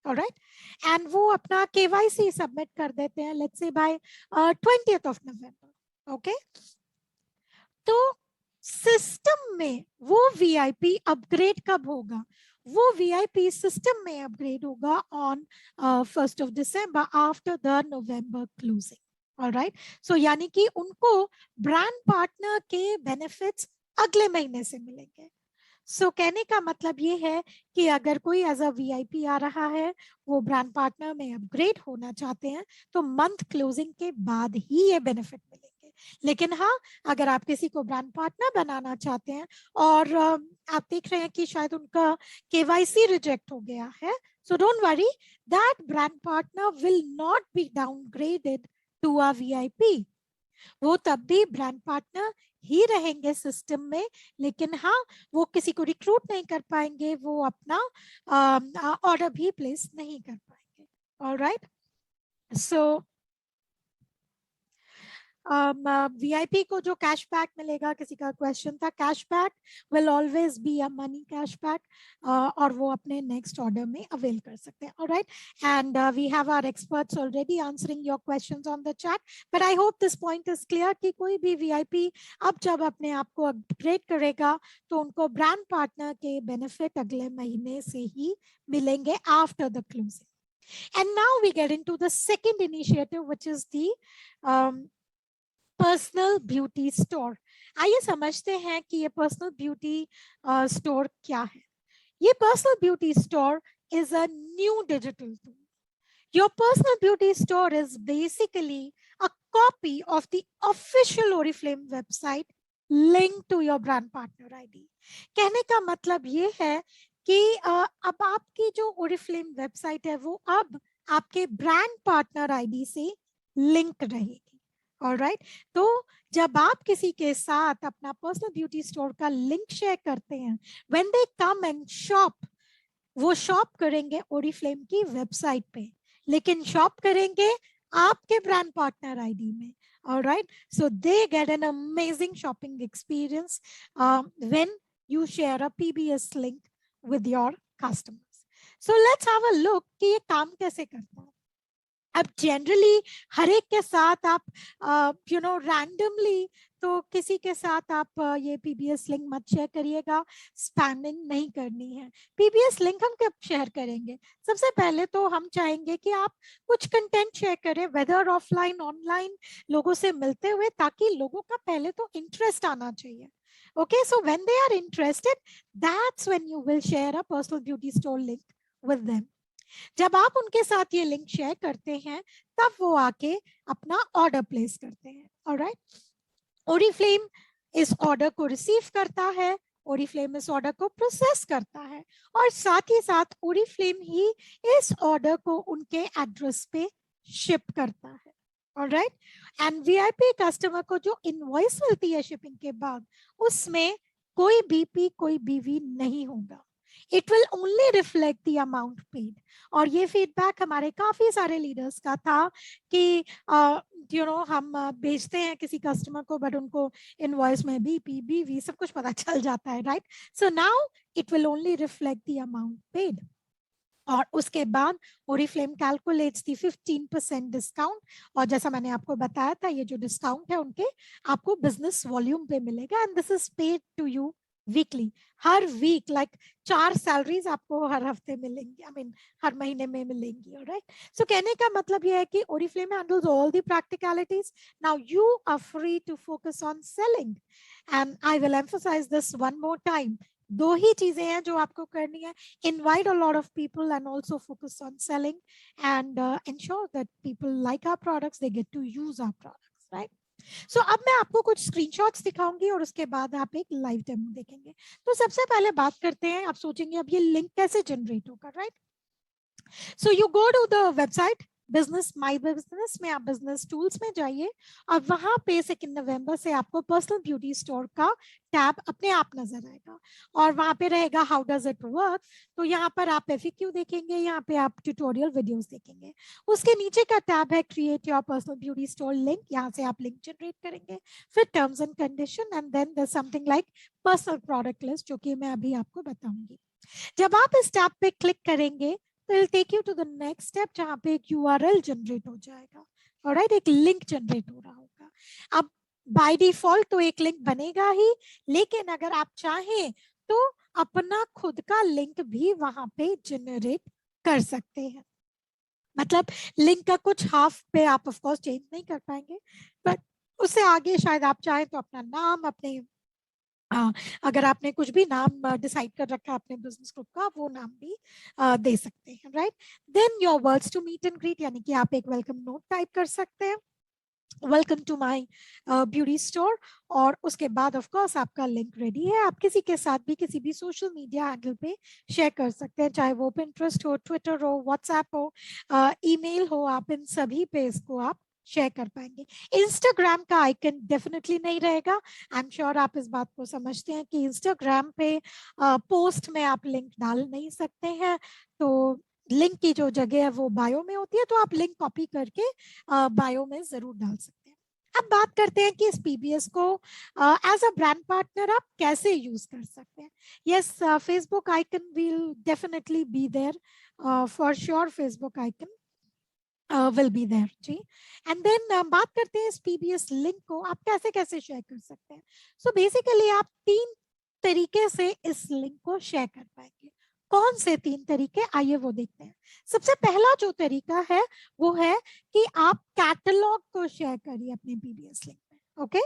[SPEAKER 1] ऑलराइट, एंड वो अपना KYC सबमिट कर देते हैं let's say by 20 November, okay. तो सिस्टम में वो VIP अपग्रेड कब होगा? वो VIP सिस्टम में अपग्रेड होगा on 1 December after the November closing, alright. So यानी कि उनको ब्रांड पार्टनर के बेनिफिट्स अगले महीने से मिलेंगे। सो कहने का मतलब ये है कि अगर कोई एज अ VIP आ रहा है, वो ब्रांड पार्टनर में अपग्रेड होना चाहते हैं, तो मंथ क्लोजिंग के बाद ही ये बेनिफिट मिलेंगे। लेकिन हाँ, अगर आप किसी को ब्रांड पार्टनर बनाना चाहते हैं और आप देख रहे हैं कि शायद उनका KYC रिजेक्ट हो गया है, so don't worry, that brand partner will not be downgraded to a VIP। वो तब भी ब्रांड पार्टनर ही रहेंगे सिस्टम में, लेकिन हाँ, वो किसी को रिक्रूट नहीं कर पाएंगे, वो अपना ऑर्डर भी प्लेस नहीं कर पाएंगे, ऑलराइट। सो VIP को जो कैशबैक मिलेगा, किसी का क्वेश्चन था, cashback will always be a money cashback, और वो अपने नेक्स्ट ऑर्डर में अवेल कर सकते हैं, alright. And we have our experts already answering your questions on the chat, but I hope this point is clear कि कोई भी VIP अब जब अपने आप को अपग्रेड करेगा तो उनको ब्रांड पार्टनर के बेनिफिट अगले महीने से ही मिलेंगे after the closing. And now we get into the second initiative, which is the personal beauty store. आइए समझते हैं कि ये पर्सनल ब्यूटी स्टोर क्या है। ये personal beauty store is a new digital tool. Your personal beauty store is basically a copy of the official Oriflame website linked to your brand partner ID. कहने का मतलब ये है कि अब आपकी जो Oriflame वेबसाइट है वो अब आपके ब्रांड पार्टनर आईडी से लिंक रहेगी, ऑलराइट। तो जब आप किसी के साथ अपना पर्सनल ब्यूटी स्टोर का लिंक शेयर करते हैं, when they come and shop, वो शॉप करेंगे ओरिफ्लेम की वेबसाइट पे, लेकिन शॉप करेंगे आपके ब्रांड पार्टनर आईडी में, alright. So they get an amazing shopping experience when you share a PBS link with your customers. So let's have a look कि ये काम कैसे करता है। अब जनरली हर एक के साथ आप रैंडमली तो किसी के साथ आप ये PBS लिंक मत शेयर करिएगा, स्पैमिंग नहीं करनी है। PBS लिंक हम कब शेयर करेंगे? सबसे पहले तो हम चाहेंगे कि आप कुछ कंटेंट शेयर करें, वेदर ऑफलाइन ऑनलाइन, लोगों से मिलते हुए, ताकि लोगों का पहले तो इंटरेस्ट आना चाहिए। Okay, so when they are interested, that's when you will share a personal beauty store link with them. जब आप उनके साथ ये लिंक शेयर करते हैं, तब वो आके अपना ऑर्डर प्लेस करते हैं, ऑलराइट। ओरिफ्लेम इस ऑर्डर को रिसीव करता है, ओरिफ्लेम इस ऑर्डर को प्रोसेस करता है, और साथ ही साथ ओरिफ्लेम ही इस ऑर्डर को उनके एड्रेस पे शिप करता है, ऑलराइट। एंड वीआईपी कस्टमर को जो इनवॉइस मिलती है शिपिंग के बाद, उसमें कोई बीपी कोई बीवी नहीं होगा। It will only reflect the amount paid. और ये फीडबैक हमारे काफी सारे लीडर्स का था कि हम भेजते हैं किसी कस्टमर को, बट उनको इनवॉइस में बीपी बीवी सब कुछ पता चल जाता है, right. So now it will only reflect the amount paid. और उसके बाद ओरिफ्लेम कैलकुलेट्स दी 15% डिस्काउंट। और जैसा मैंने आपको बताया था, ये जो डिस्काउंट है उनके आपको बिजनेस वॉल्यूम पे मिलेगा, and this is paid to you weekly. हर वीक लाइक 4 सैलरीज आपको हर हफ्ते मिलेंगी, आई मीन हर महीने में मिलेंगी। ऑलराइट। सो कहने का मतलब ये है कि Oriflame handles all the practicalities. Now you are free to focus on selling, and I will emphasise this one more time. 2 ही चीजें हैं जो आपको करनी है: invite a lot of people and also focus on selling, and ensure that people like our products, they get to use our products, right? So अब मैं आपको कुछ स्क्रीनशॉट्स दिखाऊंगी और उसके बाद आप एक लाइव डेमो देखेंगे। तो सबसे पहले बात करते हैं, आप सोचेंगे अब ये लिंक कैसे जनरेट होगा, right? So you go to the website business my business में, आप बिजनेस टूल्स में जाइए और वहां पे 2 नवंबर से आपको पर्सनल ब्यूटी स्टोर का टैब अपने आप नजर आएगा और वहां पे रहेगा हाउ डज इट वर्क। तो यहाँ पर आप एफएक्यू देखेंगे, यहाँ पे आप ट्यूटोरियल वीडियोस देखेंगे। उसके नीचे का टैब है create your personal beauty store link, यहाँ से आप लिंक जनरेट करेंगे, फिर terms and condition, and then there something like personal product list, जो कि मैं अभी आपको बताऊंगी। जब आप इस टैब पे क्लिक करेंगे तो it take you to the next step, जहां पे एक यूआरएल जनरेट हो जाएगा। ऑलराइट, एक लिंक जनरेट हो रहा होगा। अब बाय डिफॉल्ट तो एक लिंक बनेगा ही, लेकिन अगर आप चाहें तो अपना खुद का लिंक भी वहां पे जनरेट कर सकते हैं। मतलब लिंक का कुछ हाफ पे आप ऑफ कोर्स चेंज नहीं कर पाएंगे, बट उससे आगे शायद आप चाहें तो अपना नाम, अपने अगर आपने कुछ भी नाम डिसाइड कर रखा है अपने बिजनेस ग्रुप का, वो नाम भी दे सकते हैं, right. Then your words to meet and greet, यानी कि आप एक वेलकम नोट टाइप कर सकते हैं, welcome to my beauty store. और उसके बाद ऑफ कोर्स आपका लिंक रेडी है। आप किसी के साथ भी किसी भी सोशल मीडिया हैंडल पे शेयर कर सकते हैं, चाहे वो पिंटरेस्ट हो, ट्विटर हो, व्हाट्सएप हो, ईमेल हो, आप इन सभी पे इसको आप शेयर कर पाएंगे। इंस्टाग्राम का आइकन डेफिनेटली नहीं रहेगा। आई एम श्योर आप इस बात को समझते हैं कि इंस्टाग्राम पे पोस्ट में आप लिंक डाल नहीं सकते हैं, तो लिंक की जो जगह है वो बायो में होती है, तो आप लिंक कॉपी करके बायो में जरूर डाल सकते हैं। अब बात करते हैं कि इस पीबीएस को एज अ ब्रांड पार्टनर आप कैसे यूज कर सकते हैं। Yes, Facebook icon will definitely be there, for sure Facebook icon will be there जी। एंड देन बात करते हैं इस पीबीएस लिंक को आप कैसे कैसे शेयर कर सकते हैं। सो बेसिकली आप 3 तरीके से इस लिंक को शेयर कर पाएंगे। कौन से 3 तरीके, आइए वो देखते हैं। सबसे पहला जो तरीका है वो है कि आप कैटलॉग को शेयर करिए अपने पीबीएस लिंक में। ओके,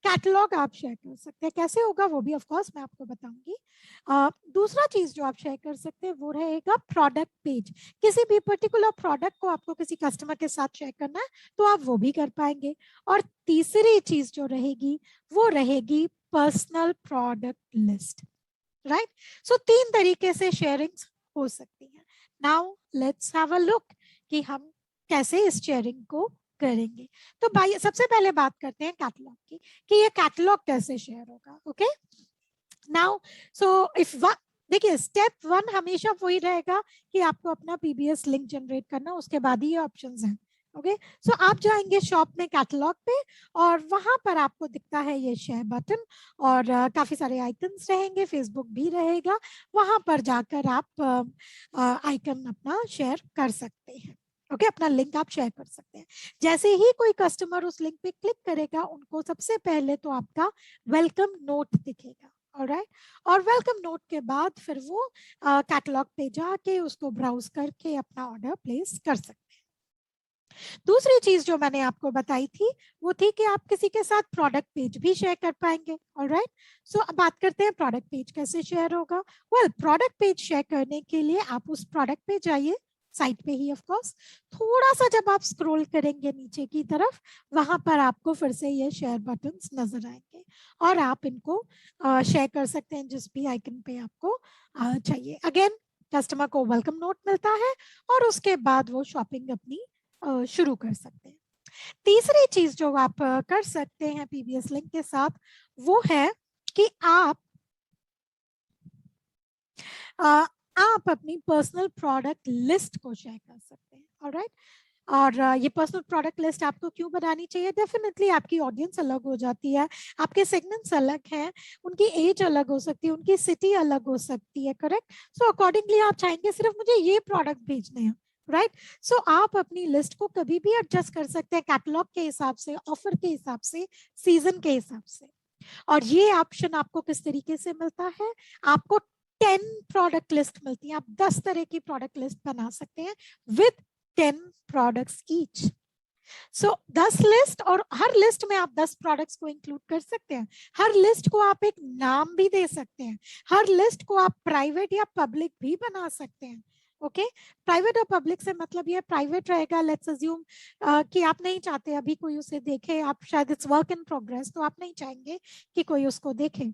[SPEAKER 1] कैटलॉग आप शेयर कर सकते हैं। कैसे होगा वो भी ऑफ कोर्स मैं आपको बताऊंगी। दूसरा चीज जो आप शेयर कर सकते हैं वो रहेगा प्रोडक्ट पेज। किसी भी पर्टिकुलर प्रोडक्ट को आपको किसी कस्टमर के साथ शेयर करना है तो आप वो भी कर पाएंगे। और तीसरी चीज जो रहेगी वो रहेगी पर्सनल प्रोडक्ट लिस्ट, राइट। सो 3 तरीके से शेयरिंग हो सकती है। Now let's have a look कि हम कैसे इस शेयरिंग को करेंगे। तो भाई सबसे पहले बात करते हैं कैटलॉग की, कि ये कैटलॉग कैसे शेयर होगा। ओके, नाउ सो इफ देखिए स्टेप 1 हमेशा वही रहेगा कि आपको अपना पीबीएस लिंक जनरेट करना, उसके बाद ही ये ऑप्शंस हैं। ओके, सो आप जाएंगे शॉप में कैटलॉग पे और वहां पर आपको दिखता है ये शेयर बटन, और काफी सारे आइकन्स रहेंगे, फेसबुक भी रहेगा। वहां पर जाकर आप आइकन अपना शेयर कर सकते हैं। ओके, अपना लिंक आप शेयर कर सकते हैं। जैसे ही कोई कस्टमर उस लिंक पे क्लिक करेगा, उनको सबसे पहले तो आपका वेलकम नोट दिखेगा। ऑलराइट, और वेलकम नोट के बाद फिर वो कैटलॉग पे जाके उसको ब्राउज करके अपना ऑर्डर प्लेस कर सकते हैं। दूसरी चीज जो मैंने आपको बताई थी वो थी कि आप किसी के साथ प्रोडक्ट पेज भी शेयर कर पाएंगे। ऑलराइट, सो अब बात करते हैं प्रोडक्ट पेज कैसे शेयर होगा। वेल, प्रोडक्ट पेज शेयर करने के लिए आप उस प्रोडक्ट पे जाइए, साइट पे ही ऑफ कोर्स। थोड़ा सा जब आप स्क्रॉल करेंगे नीचे की तरफ, वहां पर आपको फिर से ये शेयर बटन्स नजर आएंगे और आप इनको शेयर कर सकते हैं जिस भी आइकन पे आपको चाहिए। अगेन कस्टमर को वेलकम नोट मिलता है और उसके बाद वो शॉपिंग अपनी शुरू कर सकते हैं। तीसरी चीज जो आप कर सकते हैं पीबीएस लिंक के साथ, वो है कि आप अपनी पर्सनल प्रोडक्ट लिस्ट को शेयर कर सकते हैं। ऑलराइट, और ये पर्सनल प्रोडक्ट लिस्ट आपको क्यों बनानी चाहिए? डेफिनेटली आपकी ऑडियंस अलग हो जाती है, आपके सेगमेंट्स अलग हैं, उनकी एज अलग हो सकती है, उनकी सिटी अलग हो सकती है, करेक्ट? सो अकॉर्डिंगली आप चाहेंगे सिर्फ मुझे ये प्रोडक्ट भेजने हैं, राइट? सो आप अपनी लिस्ट को कभी भी एडजस्ट कर सकते हैं कैटलॉग के हिसाब से, ऑफर के हिसाब से, सीजन के हिसाब से। और ये ऑप्शन आपको किस तरीके से मिलता है? आपको 10 प्रोडक्ट लिस्ट मिलती है, आप 10 तरह की प्रोडक्ट लिस्ट बना सकते हैं with 10 products each. So 10 list, और हर लिस्ट में आप 10 प्रोडक्ट्स को इंक्लूड कर सकते हैं। हर लिस्ट को आप एक नाम भी दे सकते हैं, हर लिस्ट को आप प्राइवेट या पब्लिक भी बना सकते हैं। ओके, प्राइवेट और पब्लिक से मतलब ये प्राइवेट रहेगा, लेट्स अज्यूम कि आप नहीं चाहते अभी कोई उसे देखे, आप शायद इट्स वर्क इन प्रोग्रेस, तो आप नहीं चाहेंगे कि कोई उसको देखे।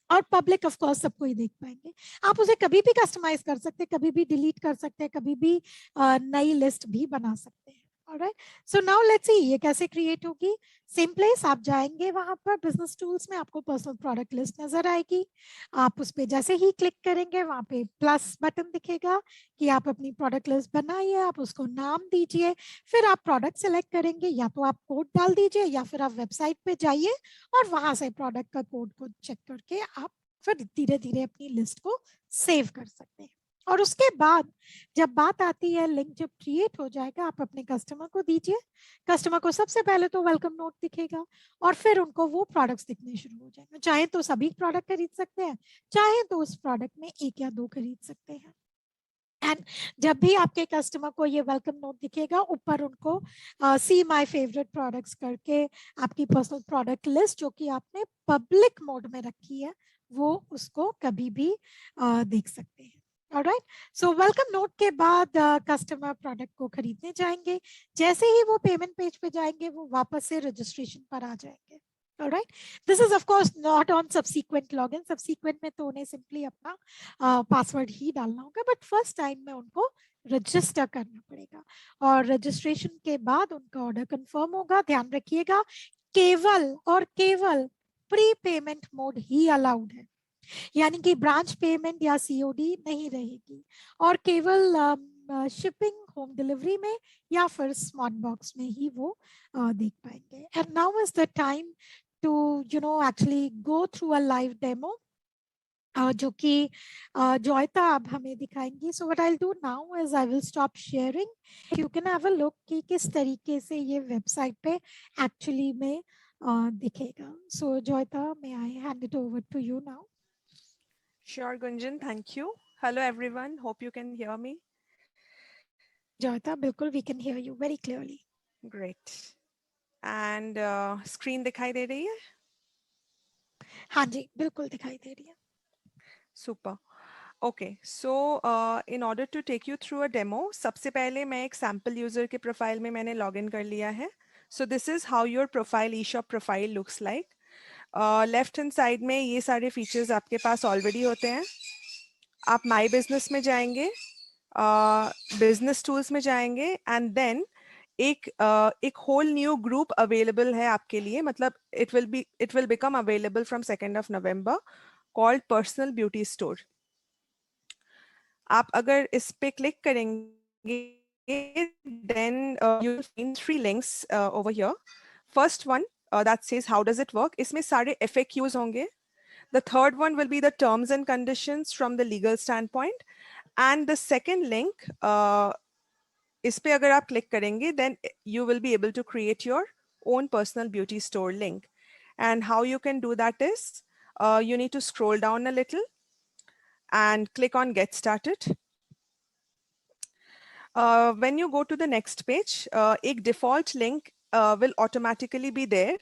[SPEAKER 1] और पब्लिक ऑफ कोर्स सबको ही देख पाएंगे। आप उसे कभी भी कस्टमाइज कर सकते हैं, कभी भी डिलीट कर सकते हैं, कभी भी नई लिस्ट भी बना सकते हैं। Alright, so now let's see ये कैसे क्रिएट होगी। सेम प्लेस आप जाएंगे, वहां पर बिजनेस टूल्स में आपको पर्सनल प्रोडक्ट लिस्ट नजर आएगी। आप उस पर जैसे ही क्लिक करेंगे वहां पे प्लस बटन दिखेगा कि आप अपनी प्रोडक्ट लिस्ट बनाइए, आप उसको नाम दीजिए, फिर आप प्रोडक्ट सेलेक्ट करेंगे, या तो आप कोड डाल दीजिए या फिर आप वेबसाइट पे जाइए और वहां से प्रोडक्ट का कोड को चेक करके आप फिर धीरे धीरे अपनी लिस्ट को सेव कर सकते हैं। और उसके बाद जब बात आती है लिंक जब क्रिएट हो जाएगा, आप अपने कस्टमर को दीजिए। कस्टमर को सबसे पहले तो वेलकम नोट दिखेगा और फिर उनको वो प्रोडक्ट्स दिखने शुरू हो जाएंगे। चाहे तो सभी प्रोडक्ट खरीद सकते हैं, चाहे तो उस प्रोडक्ट में एक या दो खरीद सकते हैं। एंड जब भी आपके कस्टमर को ये वेलकम नोट दिखेगा, ऊपर उनको सी माय फेवरेट प्रोडक्ट्स करके आपकी पर्सनल प्रोडक्ट लिस्ट जो कि आपने पब्लिक मोड में रखी है, वो उसको कभी भी देख सकते हैं। ऑलराइट, सो वेलकम नोट के बाद कस्टमर प्रोडक्ट को खरीदने जाएंगे। जैसे ही वो पेमेंट पेज पे जाएंगे, वो वापस से रजिस्ट्रेशन पर आ जाएंगे। Alright, this is of course not on subsequent login. Subsequent में तो उन्हें सिंपली अपना पासवर्ड ही डालना होगा, बट फर्स्ट टाइम में उनको रजिस्टर करना पड़ेगा और रजिस्ट्रेशन के बाद उनका ऑर्डर कंफर्म होगा। ध्यान रखिएगा, केवल और केवल प्री पेमेंट मोड ही अलाउड है, यानी कि ब्रांच पेमेंट या सीओडी नहीं रहेगी, और केवल शिपिंग होम डिलीवरी में या फिर स्मार्ट बॉक्स में ही वो देख पाएंगे। And now is the time to actually go through a live demo जो कि जॉयता अब हमें दिखाएंगी। So what I will do now is I will stop sharing, you can have a look कि किस तरीके से ये वेबसाइट पे एक्चुअली में दिखेगा। So Joyita, may I hand it over to you now.
[SPEAKER 2] Sure, Gunjan, thank you. Hello, everyone. Hope you can hear me.
[SPEAKER 1] Joyita, बिल्कुल, we can hear you very clearly.
[SPEAKER 2] Great. And screen दिखाई दे रही है?
[SPEAKER 1] हाँ जी, बिल्कुल दिखाई दे रही है।
[SPEAKER 2] Super. Okay, so in order to take you through a demo, सबसे पहले मैं एक sample user के profile में मैंने login कर लिया है. So this is how your profile, eShop profile looks like. Left hand side में ये सारे features आपके पास already होते हैं. आप My Business में जाएंगे, Business Tools में जाएंगे, and then एक होल न्यू ग्रुप अवेलेबल है आपके लिए, मतलब it will become available from 2nd of November, called personal beauty store. आप अगर इस पे क्लिक करेंगे then you will find 3 links over here. First one that says how does it work, इसमें सारे FAQs होंगे. The third one will be the terms and conditions from the legal standpoint, and the second link इस पे अगर आप click करेंगे then you will be able to create your own personal beauty store link. And how you can do that is you need to scroll down a little and click on get started. When you go to the next page, एक default link will automatically be there.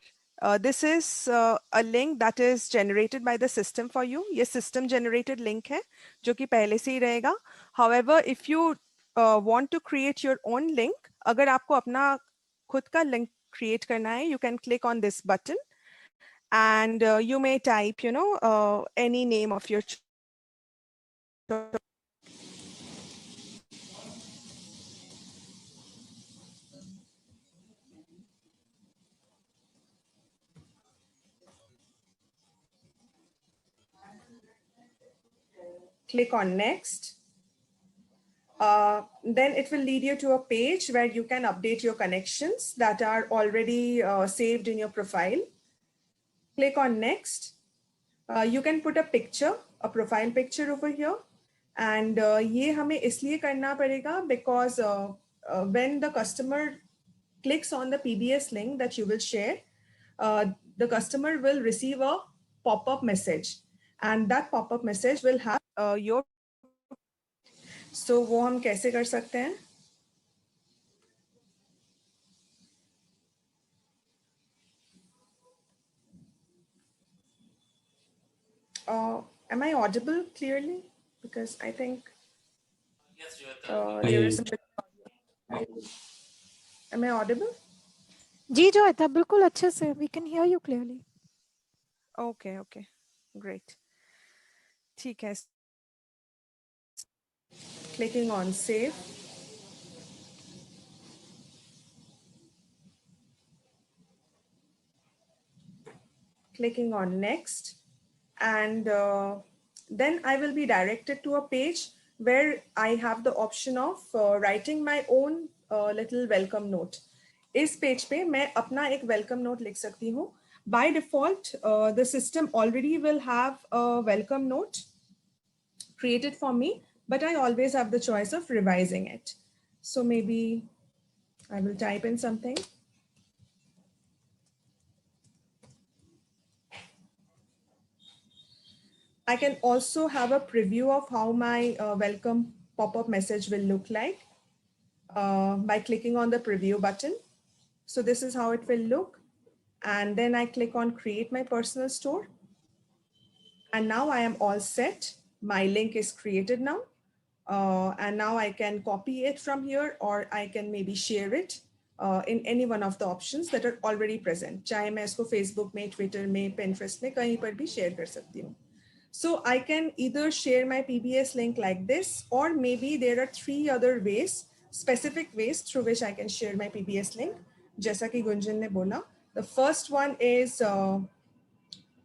[SPEAKER 2] This is a link that is generated by the system for you. ये system generated link है जो कि पहले से ही रहेगा. However, if you want to create your own link, अगर आपको अपना खुद का link create करना है, you can click on this button and you may type, any name of your click on next. Then it will lead you to a page where you can update your connections that are already saved in your profile. Click on next. You can put a picture, a profile picture over here. And ये हमें इसलिए करना पड़ेगा because when the customer clicks on the PBS link that you will share, the customer will receive a pop-up message, and that pop-up message will have your. So वो हम कैसे कर सकते हैं? Am I audible clearly? Because I think there is some. Am I audible?
[SPEAKER 1] जी जोयता बिल्कुल अच्छे से, we can hear you clearly.
[SPEAKER 2] Okay, okay, great. ठीक है. Clicking on save. Clicking on next, and then I will be directed to a page where I have the option of writing my own little welcome note. इस page पे मैं अपना एक welcome note लिख सकती हूँ. By default, the system already will have a welcome note created for me, but I always have the choice of revising it. So maybe I will type in something. I can also have a preview of how my welcome pop-up message will look like by clicking on the preview button. So this is how it will look. And then I click on create my personal store. And now I am all set. My link is created now. And now I can copy it from here, or I can maybe share it in any one of the options that are already present. चाहे मैं इसको Facebook में, Twitter में, Pinterest में कहीं पर भी share कर सकती हूँ. So I can either share my PBS link like this, or maybe there are 3 other ways, specific ways through which I can share my PBS link. जैसा कि गुंजन ने बोला, the first one is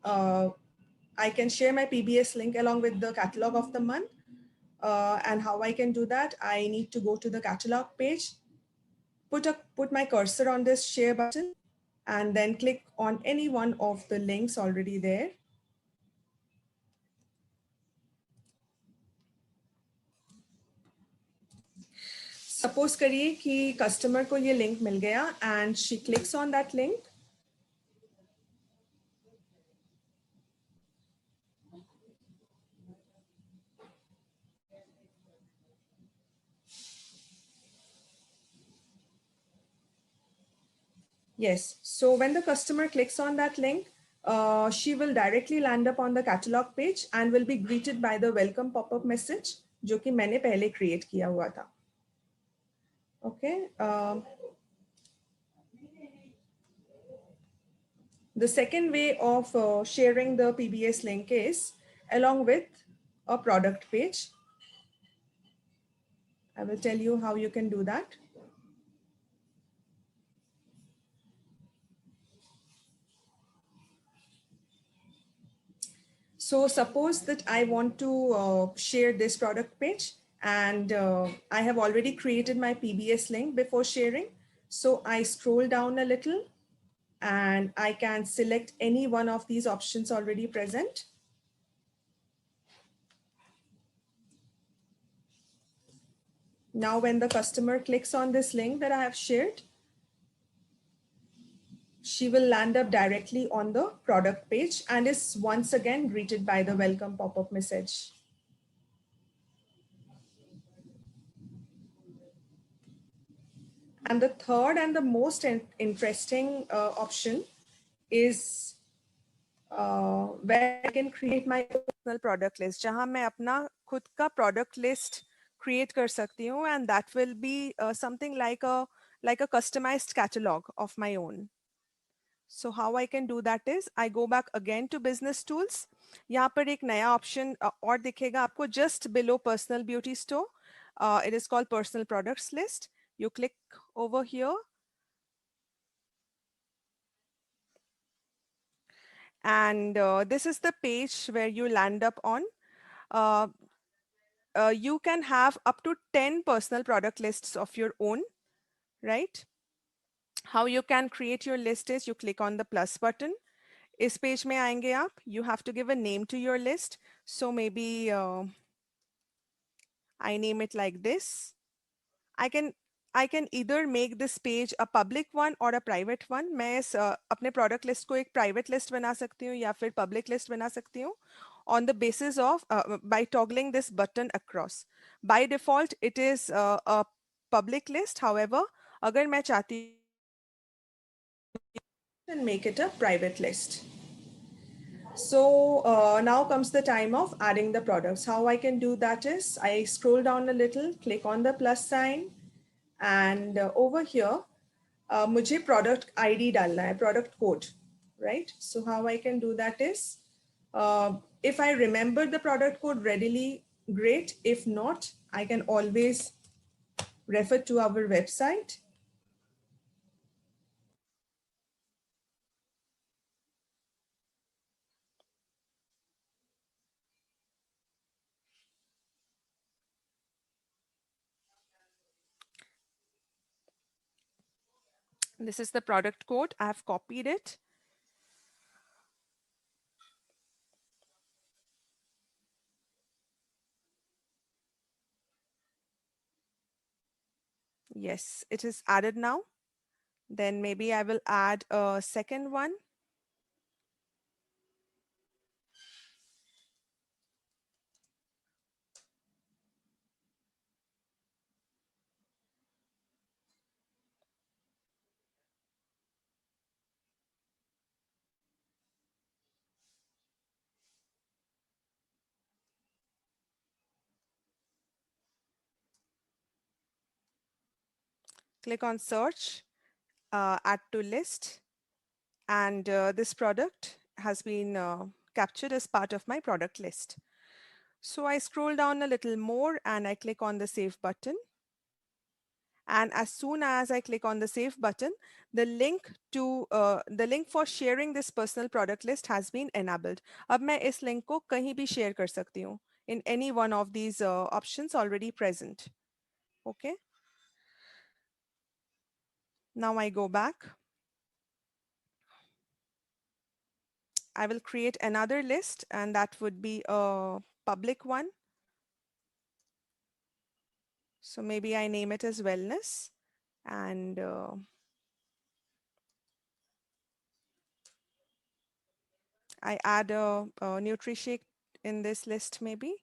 [SPEAKER 2] I can share my PBS link along with the catalog of the month. And how I can do that, I need to go to the catalog page, put my cursor on this share button, and then click on any one of the links already there. Suppose करिए कि customer को ये link मिल गया and she clicks on that link. Yes, so when the customer clicks on that link, she will directly land up on the catalog page and will be greeted by the welcome pop-up message, जो कि मैंने पहले create किया हुआ था. Okay. The second way of sharing the PBS link is along with a product page. I will tell you how you can do that. So suppose that I want to share this product page, and I have already created my PBS link before sharing. So I scroll down a little and I can select any one of these options already present. Now, when the customer clicks on this link that I have shared, she will land up directly on the product page and is once again greeted by the welcome pop-up message. And the third and the most interesting option is where I can create my personal product list, जहाँ मैं अपना खुद का product list create कर सकती हूँ, and that will be something like a customized catalog of my own. So how I can do that is I go back again to business tools. यहाँ पर एक नया option और दिखेगा आपको just below personal beauty store. It is called personal products list. You click over here. And this is the page where you land up on. you can have up to 10 personal product lists of your own, right? How you can create your list is you click on the plus button. इस page में आएंगे आप, you have to give a name to your list. So maybe I name it like this. I can either make this page a public one or a private one. मैं इस अपने product list को एक private list बना सकती हूँ या फिर public list बना सकती हूँ on the basis of by toggling this button across. By default, it is a public list. However, अगर मैं चाहती and make it a private list. So now comes the time of adding the products. How I can do that is I scroll down a little, click on the plus sign, and over here, मुझे product ID डालना है, product code, right? So how I can do that is, if I remember the product code readily, great. If not, I can always refer to our website. This is the product code. I have copied it. Yes, it is added now. Then maybe I will add a second one. Click on search, add to list, and this product has been captured as part of my product list. So I scroll down a little more and I click on the save button. And as soon as I click on the save button, the link for sharing this personal product list has been enabled. अब मैं इस link को कहीं भी share कर सकती हूँ in any one of these options already present. Okay. Now I go back. I will create another list, and that would be a public one. So maybe I name it as wellness, and I add a NutriShake in this list maybe.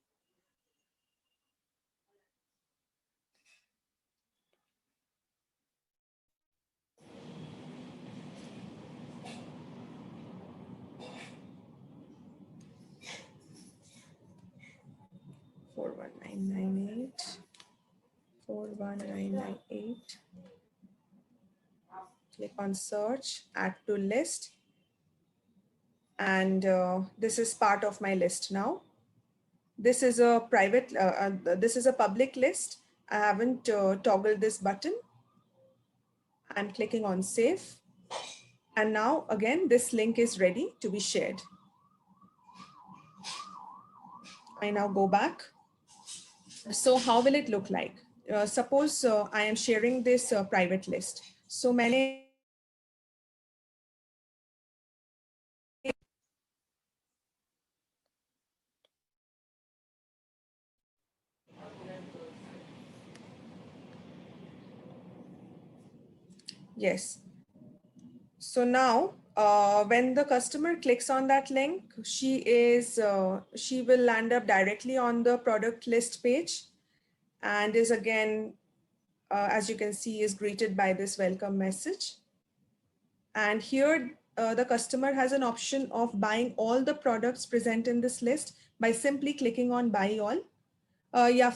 [SPEAKER 2] Four one nine nine eight. Click on search, add to list. And this is part of my list now. This is a private, this is a public list. I haven't toggled this button. I'm clicking on save. And now again, this link is ready to be shared. I now go back. So how will it look like? Suppose I am sharing this private list. So many yes. So now when the customer clicks on that link, she will land up directly on the product list page and is again, as you can see, is greeted by this welcome message. And here the customer has an option of buying all the products present in this list by simply clicking on buy all. Yeah,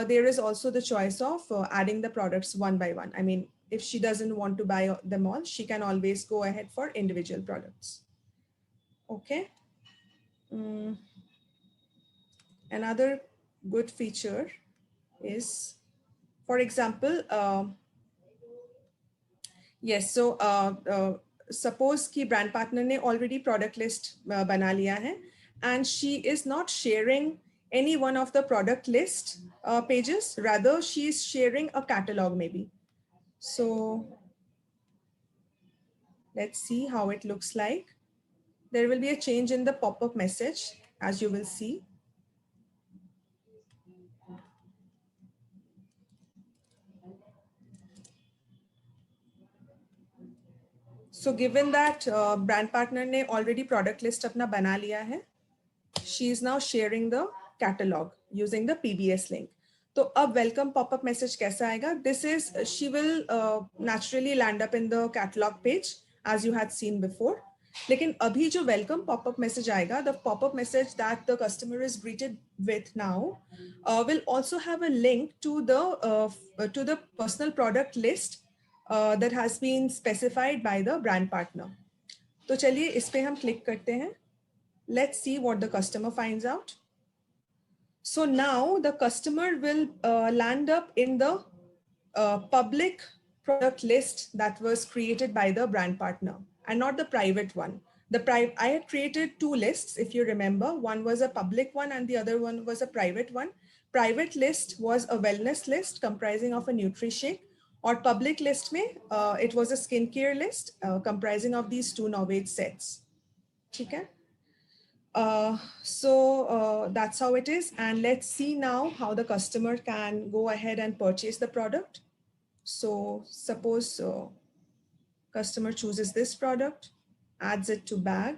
[SPEAKER 2] there is also the choice of adding the products one by one. I mean, if she doesn't want to buy them all, she can always go ahead for individual products. Okay. Another good feature is, for example, yes, so suppose ki brand partner ne already product list bana liya hai, and she is not sharing any one of the product list pages. Rather, she is sharing a catalog maybe. So let's see how it looks like. There will be a change in the pop-up message, as you will see. So given that brand partner ने already product list अपना बना लिया है, she is now sharing the catalog using the PBS link. तो अब welcome pop-up message कैसा आएगा? This is, she will naturally land up in the catalog page as you had seen before. लेकिन अभी जो welcome pop-up message आएगा, the pop-up message that the customer is greeted with now will also have a link to the personal product list that has been specified by the brand partner. तो चलिए इस पे हम click करते हैं. Let's see what the customer finds out. So now the customer will land up in the public product list that was created by the brand partner and not the private one. I had created two lists, if you remember. One was a public one and the other one was a private one. Private list was a wellness list comprising of a NutriShake, or public list mein, it was a skincare list comprising of these two Novate sets. Okay. So that's how it is. And let's see now how the customer can go ahead and purchase the product. So suppose customer chooses this product, adds it to bag.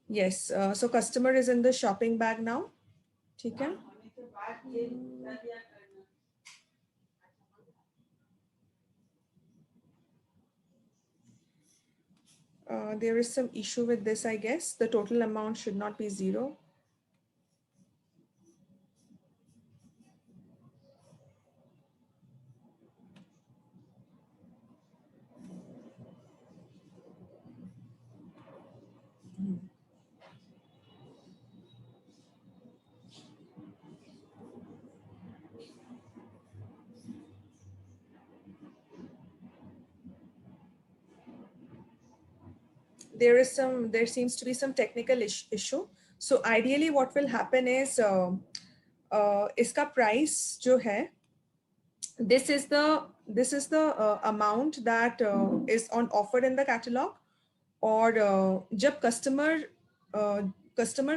[SPEAKER 2] Yes, so customer is in the shopping bag now. Okay. There is some issue with this, I guess. The total amount should not be 0. There seems to be some technical issue. So ideally what will happen is iska price jo hai, this is the amount that is on offer in the catalog. और जब customer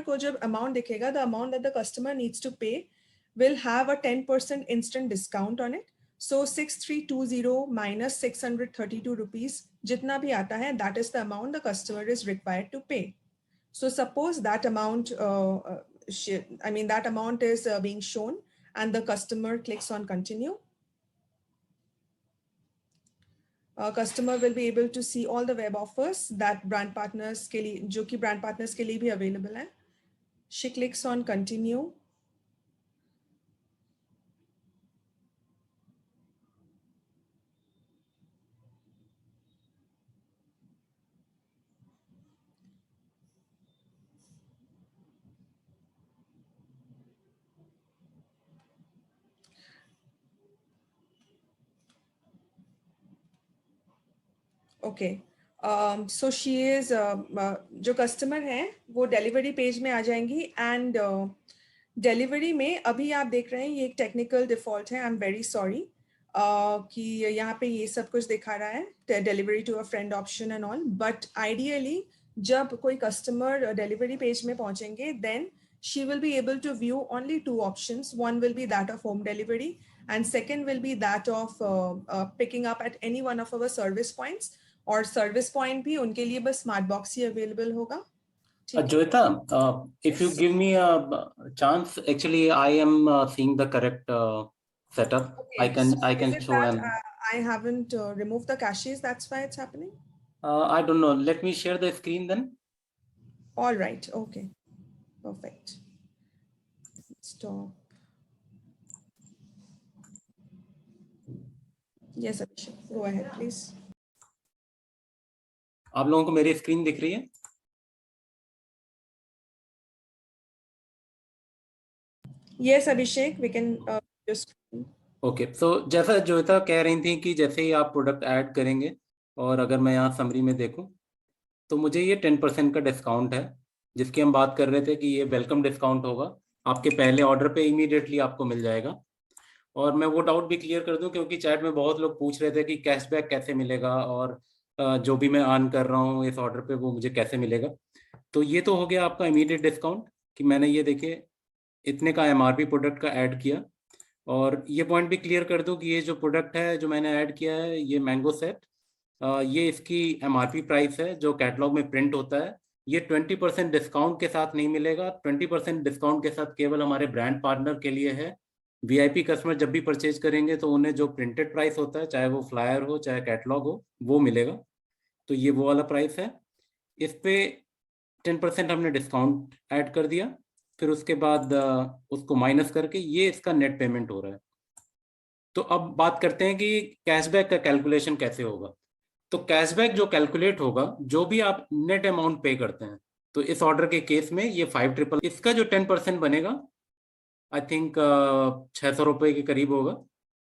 [SPEAKER 2] को जब amount दिखेगा, the amount that the customer needs to pay will have a 10% instant discount on it. So 6320 minus 632 rupees, jitna bhi aata hai, that is the amount the customer is required to pay. So suppose that amount, that amount is being shown and the customer clicks on continue. Customer will be able to see all the web offers that brand partners के लिए, जो कि brand partners के लिए भी available है. She clicks on continue. Okay. So she is जो customer है वो delivery page में आ जाएंगी and delivery में अभी आप देख रहे हैं ये एक technical default है. I'm very sorry कि यहाँ पे ये सब कुछ दिखा रहा है delivery to a friend option and all. But ideally जब कोई customer delivery page में पहुँचेंगे then she will be able to view only two options. One will be that of home delivery and second will be that of picking up at any one of our service points. और service point भी उनके लिए बस smart box ही available होगा.
[SPEAKER 3] Joyita, if you give me a chance, actually I am seeing the correct setup. Okay, I can show
[SPEAKER 2] that I haven't removed the caches, that's why it's happening.
[SPEAKER 3] I don't know. Let me share the screen then.
[SPEAKER 2] All right. Okay. Perfect. Stop. Yes, Abhishek. Go ahead, please.
[SPEAKER 3] आप लोगों को मेरी screen दिख रही है?
[SPEAKER 2] Yes, Abhishek, we can just.
[SPEAKER 3] Okay, so जैसा जोता कह रही थी कि जैसे ही आप प्रोडक्ट ऐड करेंगे, और अगर मैं यहाँ समरी में देखूँ तो मुझे ये 10% का डिस्काउंट है, जिसकी हम बात कर रहे थे कि ये वेलकम डिस्काउंट होगा, आपके पहले ऑर्डर पे इमीडिएटली आपको मिल जाएगा। और मैं वो डाउट भी क्लियर कर दूं, क्योंकि चैट में बहुत लोग पूछ रहे थे कि कैशबैक कैसे मिलेगा, और जो भी मैं अर्न कर रहा हूँ इस ऑर्डर पे वो मुझे कैसे मिलेगा। तो ये तो हो गया आपका इमीडिएट डिस्काउंट, कि मैंने ये देखिए इतने का एमआरपी प्रोडक्ट का ऐड किया। और ये पॉइंट भी क्लियर कर दूं कि ये जो प्रोडक्ट है जो मैंने ऐड किया है, ये मैंगो सेट, ये इसकी एमआरपी प्राइस है जो कैटलॉग में प्रिंट होता है। ये 20% डिस्काउंट के साथ नहीं मिलेगा। 20% डिस्काउंट के साथ केवल हमारे ब्रांड पार्टनर के लिए है। वीआईपी कस्टमर जब भी परचेज करेंगे तो उन्हें जो प्रिंटेड प्राइस होता है, चाहे वो फ्लायर हो चाहे कैटलॉग हो, वो मिलेगा। तो ये वो वाला प्राइस है। इस पे 10% हमने डिस्काउंट ऐड कर दिया, फिर उसके बाद उसको माइनस करके ये इसका नेट पेमेंट हो रहा है। तो अब बात करते हैं कि कैशबैक का कैलकुलेशन कैसे होगा। तो कैशबैक जो कैलकुलेट होगा, जो भी आप नेट अमाउंट पे करते हैं, तो इस ऑर्डर के केस में ये 5 इसका जो 10% बनेगा, आई थिंक 600 रुपये के करीब होगा,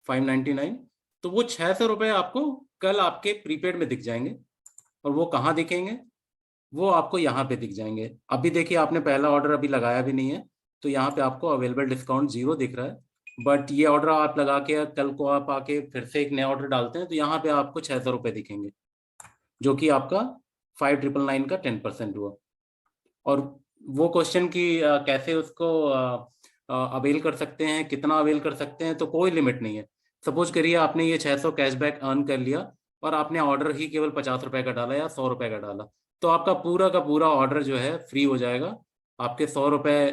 [SPEAKER 3] 599। तो वो 600 रुपये आपको कल आपके प्रीपेड में दिख जाएंगे। और वो कहाँ दिखेंगे? वो आपको यहाँ पे दिख जाएंगे। अभी देखिए आपने पहला ऑर्डर अभी लगाया भी नहीं है, तो यहाँ पे आपको अवेलेबल डिस्काउंट 0 दिख रहा है। बट ये ऑर्डर आप लगा के कल को आप आके फिर से एक नया ऑर्डर डालते हैं, तो यहाँ पे आपको 600 रुपये दिखेंगे, जो कि आपका 5,999 का 10% हुआ। और वो क्वेश्चन की कैसे उसको अवेल कर सकते हैं, कितना अवेल कर सकते हैं, तो कोई लिमिट नहीं है। सपोज करिए आपने ये 600 कैशबैक अर्न कर लिया और आपने ऑर्डर ही केवल 50 रुपए का डाला या 100 रुपए का डाला, तो आपका पूरा का पूरा ऑर्डर जो है फ्री हो जाएगा। आपके 100 रुपए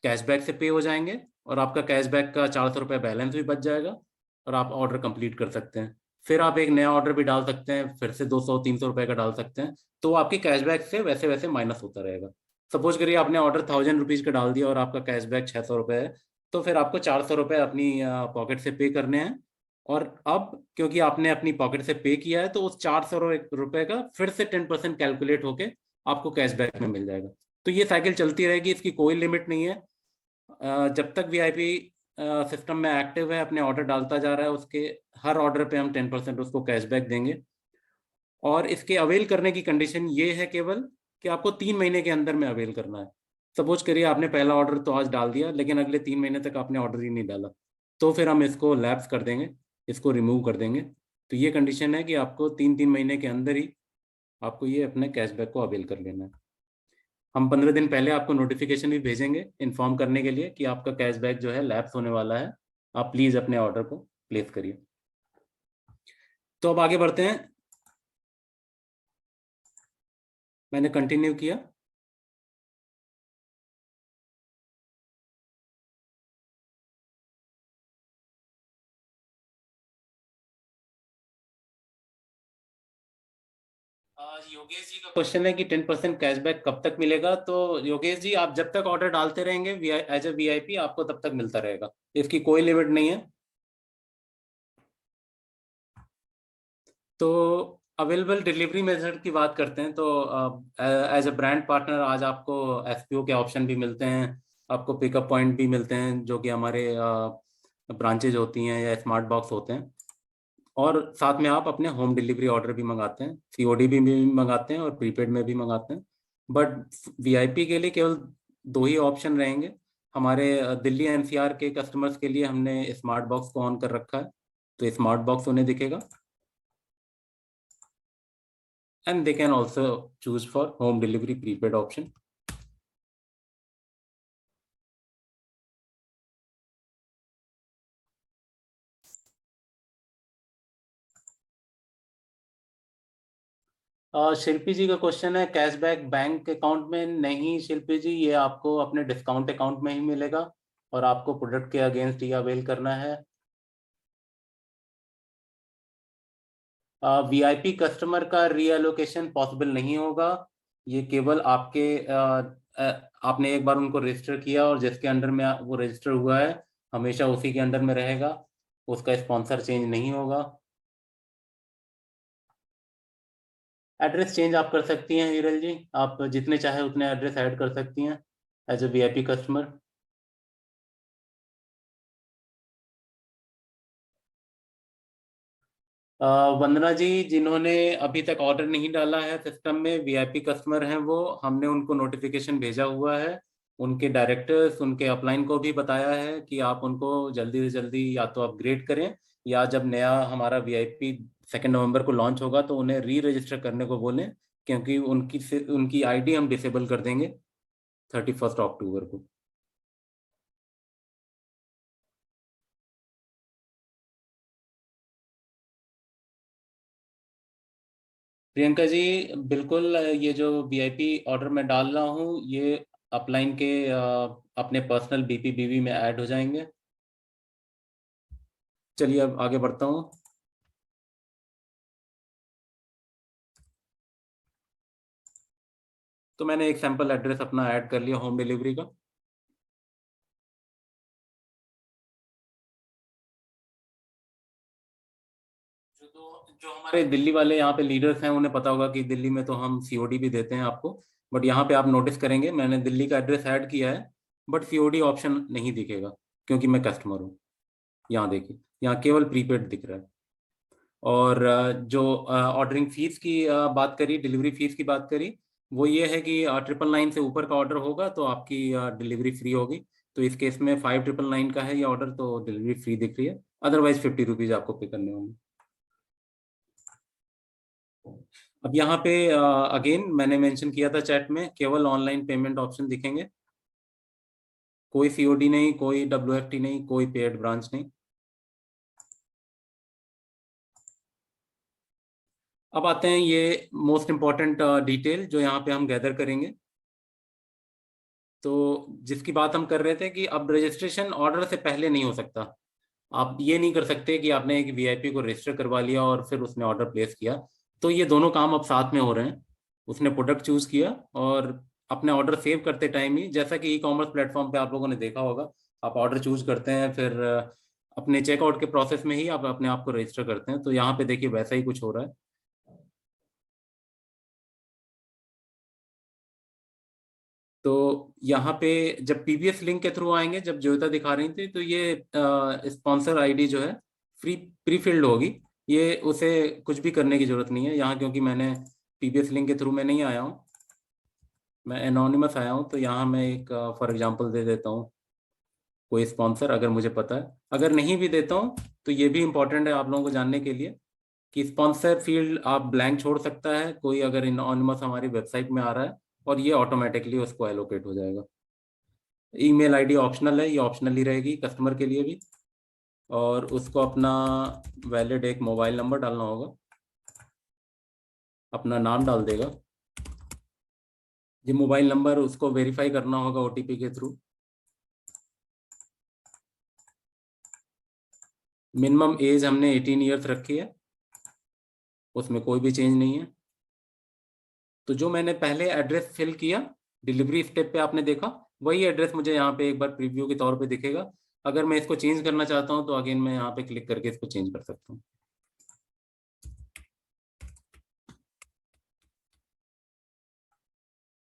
[SPEAKER 3] कैशबैक से पे हो जाएंगे और आपका कैशबैक का 400 रुपये बैलेंस भी बच जाएगा, और आप ऑर्डर कंप्लीट कर सकते हैं। फिर आप एक नया ऑर्डर भी डाल सकते हैं, फिर से 200-300 रुपये का डाल सकते हैं, तो आपकी कैशबैक से वैसे वैसे माइनस होता रहेगा। सपोज करिए आपने ऑर्डर 1000 रुपीज का डाल दिया और आपका कैशबैक 600 रुपये है, तो फिर आपको 400 रुपये अपनी पॉकेट से पे करने हैं। और अब क्योंकि आपने अपनी पॉकेट से पे किया है, तो उस 400 रुपये का फिर से 10% कैलकुलेट होके आपको कैशबैक में मिल जाएगा। तो ये साइकिल चलती रहेगी, इसकी कोई लिमिट नहीं है। जब तक वीआईपी सिस्टम में एक्टिव है, अपने ऑर्डर डालता जा रहा है, उसके हर ऑर्डर पे हम 10% उसको कैशबैक देंगे। और इसके अवेल करने की कंडीशन ये है केवल कि आपको 3 महीने के अंदर में अवेल करना है। सपोज करिए आपने पहला ऑर्डर तो आज डाल दिया, लेकिन अगले 3 महीने तक आपने ऑर्डर ही नहीं डाला, तो फिर हम इसको लैप्स कर देंगे, इसको रिमूव कर देंगे। तो ये कंडीशन है कि आपको 3-3 महीने के अंदर ही आपको ये अपने कैशबैक को अवेल कर लेना है। हम 15 दिन पहले आपको नोटिफिकेशन भी भेजेंगे इन्फॉर्म करने के लिए कि आपका कैशबैक जो है लैप्स होने वाला है, आप प्लीज अपने ऑर्डर को प्लेस करिए। तो अब आगे बढ़ते हैं। मैंने कंटिन्यू किया। योगेश जी का क्वेश्चन है कि 10% कैशबैक कब तक मिलेगा। तो योगेश जी, आप जब तक ऑर्डर डालते रहेंगे एज ए वीआईपी, आपको तब तक मिलता रहेगा, इसकी कोई लिमिट नहीं है। तो अवेलेबल डिलीवरी मेथड की बात करते हैं, तो एज ए ब्रांड पार्टनर आज आपको एफपीओ के ऑप्शन भी मिलते हैं, आपको पिकअप पॉइंट भी मिलते हैं, जो कि हमारे ब्रांचेज होती हैं या स्मार्ट बॉक्स होते हैं। और साथ में आप अपने होम डिलीवरी ऑर्डर भी मंगाते हैं, सीओडी भी मंगाते हैं और प्रीपेड में भी मंगाते हैं। बट वीआईपी के लिए केवल 2 ही ऑप्शन रहेंगे। हमारे दिल्ली एनसीआर के कस्टमर्स के लिए हमने स्मार्ट बॉक्स को ऑन कर रखा है, तो स्मार्ट बॉक्स उन्हें दिखेगा। And they can also choose for home delivery prepaid option. Shilpi ji का क्वेश्चन है कैशबैक बैंक अकाउंट में नहीं। शिल्पी जी, ये आपको अपने डिस्काउंट अकाउंट में ही मिलेगा और आपको प्रोडक्ट के अगेंस्ट ही अवेल करना है। वीआईपी कस्टमर का रीएलोकेशन पॉसिबल नहीं होगा। ये केवल आपके आपने एक बार उनको रजिस्टर किया और जिसके अंडर में वो रजिस्टर हुआ है, हमेशा उसी के अंडर में रहेगा, उसका स्पॉन्सर चेंज नहीं होगा। एड्रेस चेंज आप कर सकती हैं हिरल जी, आप जितने चाहे उतने एड्रेस ऐड कर सकती हैं एज ए वीआईपी कस्टमर। वंदना जी, जिन्होंने अभी तक ऑर्डर नहीं डाला है सिस्टम में, वीआईपी कस्टमर हैं वो, हमने उनको नोटिफिकेशन भेजा हुआ है। उनके डायरेक्टर्स, उनके अपलाइन को भी बताया है कि आप उनको जल्दी से जल्दी या तो अपग्रेड करें, या जब नया हमारा वीआईपी 2 नवंबर को लॉन्च होगा तो उन्हें री रजिस्टर करने को बोलें, क्योंकि उनकी आईडी हम डिसेबल कर देंगे 31 अक्टूबर को। प्रियंका जी, बिल्कुल, ये जो वीआईपी ऑर्डर मैं डाल रहा हूँ ये अपलाइन के अपने पर्सनल बीपी में ऐड हो जाएंगे। चलिए अब आगे बढ़ता हूँ। तो मैंने एक सैंपल एड्रेस अपना ऐड कर लिया होम डिलीवरी का। जो हमारे दिल्ली वाले यहाँ पे लीडर्स हैं उन्हें पता होगा कि दिल्ली में तो हम सीओडी भी देते हैं आपको, बट यहाँ पे आप नोटिस करेंगे मैंने दिल्ली का एड्रेस ऐड किया है, बट सीओडी ऑप्शन नहीं दिखेगा क्योंकि मैं कस्टमर हूँ। यहाँ देखिए, यहाँ केवल प्रीपेड दिख रहा है। और जो ऑर्डरिंग फीस की बात करी, डिलीवरी फीस की बात करी, वो ये है कि 999 से ऊपर का ऑर्डर होगा तो आपकी डिलीवरी फ्री होगी। तो इस केस में 5999 का है ये ऑर्डर, तो डिलीवरी फ्री दिख रही है, अदरवाइज 50 रुपीज आपको पे करने होंगे। अब यहाँ पे अगेन मैंने मेंशन किया था चैट में, केवल ऑनलाइन पेमेंट ऑप्शन दिखेंगे, कोई सीओडी नहीं, कोई डब्ल्यूएफटी नहीं, कोई पेड ब्रांच नहीं। अब आते हैं ये मोस्ट इंपॉर्टेंट डिटेल जो यहाँ पे हम गैदर करेंगे। तो जिसकी बात हम कर रहे थे कि अब रजिस्ट्रेशन ऑर्डर से पहले नहीं हो सकता। आप ये नहीं कर सकते कि आपने एक वीआईपी को रजिस्टर करवा लिया और फिर उसने ऑर्डर प्लेस किया, तो ये दोनों काम अब साथ में हो रहे हैं। उसने प्रोडक्ट चूज किया और अपने ऑर्डर सेव करते टाइम ही, जैसा कि ई कॉमर्स प्लेटफॉर्म पे आप लोगों ने देखा होगा, आप ऑर्डर चूज करते हैं, फिर अपने चेकआउट के प्रोसेस में ही आप अपने आप को रजिस्टर करते हैं। तो यहाँ पे देखिए वैसा ही कुछ हो रहा है। तो यहाँ पे जब पीबीएस लिंक के थ्रू आएंगे, जब जोयता दिखा रही थी, तो ये स्पॉन्सर आईडी जो है फ्री प्री फिल्ड होगी, ये उसे कुछ भी करने की जरूरत नहीं है यहाँ, क्योंकि मैंने पीबीएस लिंक के थ्रू मैं नहीं आया हूँ, मैं एनोनिमस आया हूँ। तो यहाँ मैं एक फॉर एग्जांपल दे देता हूँ कोई स्पॉन्सर, अगर मुझे पता है। अगर नहीं भी देता हूँ तो ये भी इंपॉर्टेंट है आप लोगों को जानने के लिए कि स्पॉन्सर फील्ड आप ब्लैंक छोड़ सकता है कोई, अगर एनोनिमस हमारी वेबसाइट में आ रहा है, और ये ऑटोमेटिकली उसको एलोकेट हो जाएगा। ईमेल आईडी ऑप्शनल है, ये ऑप्शनली रहेगी कस्टमर के लिए भी, और उसको अपना वैलिड एक मोबाइल नंबर डालना होगा, अपना नाम डाल देगा। ये मोबाइल नंबर उसको वेरीफाई करना होगा ओटीपी के थ्रू। मिनिमम एज हमने 18 ईयर्स रखी है, उसमें कोई भी चेंज नहीं है। तो जो मैंने पहले एड्रेस फिल किया डिलीवरी स्टेप पे, आपने देखा वही एड्रेस मुझे यहाँ पे एक बार प्रीव्यू के तौर पे दिखेगा। अगर मैं इसको चेंज करना चाहता हूँ तो अगेन मैं यहाँ पे क्लिक करके इसको चेंज कर सकता हूँ।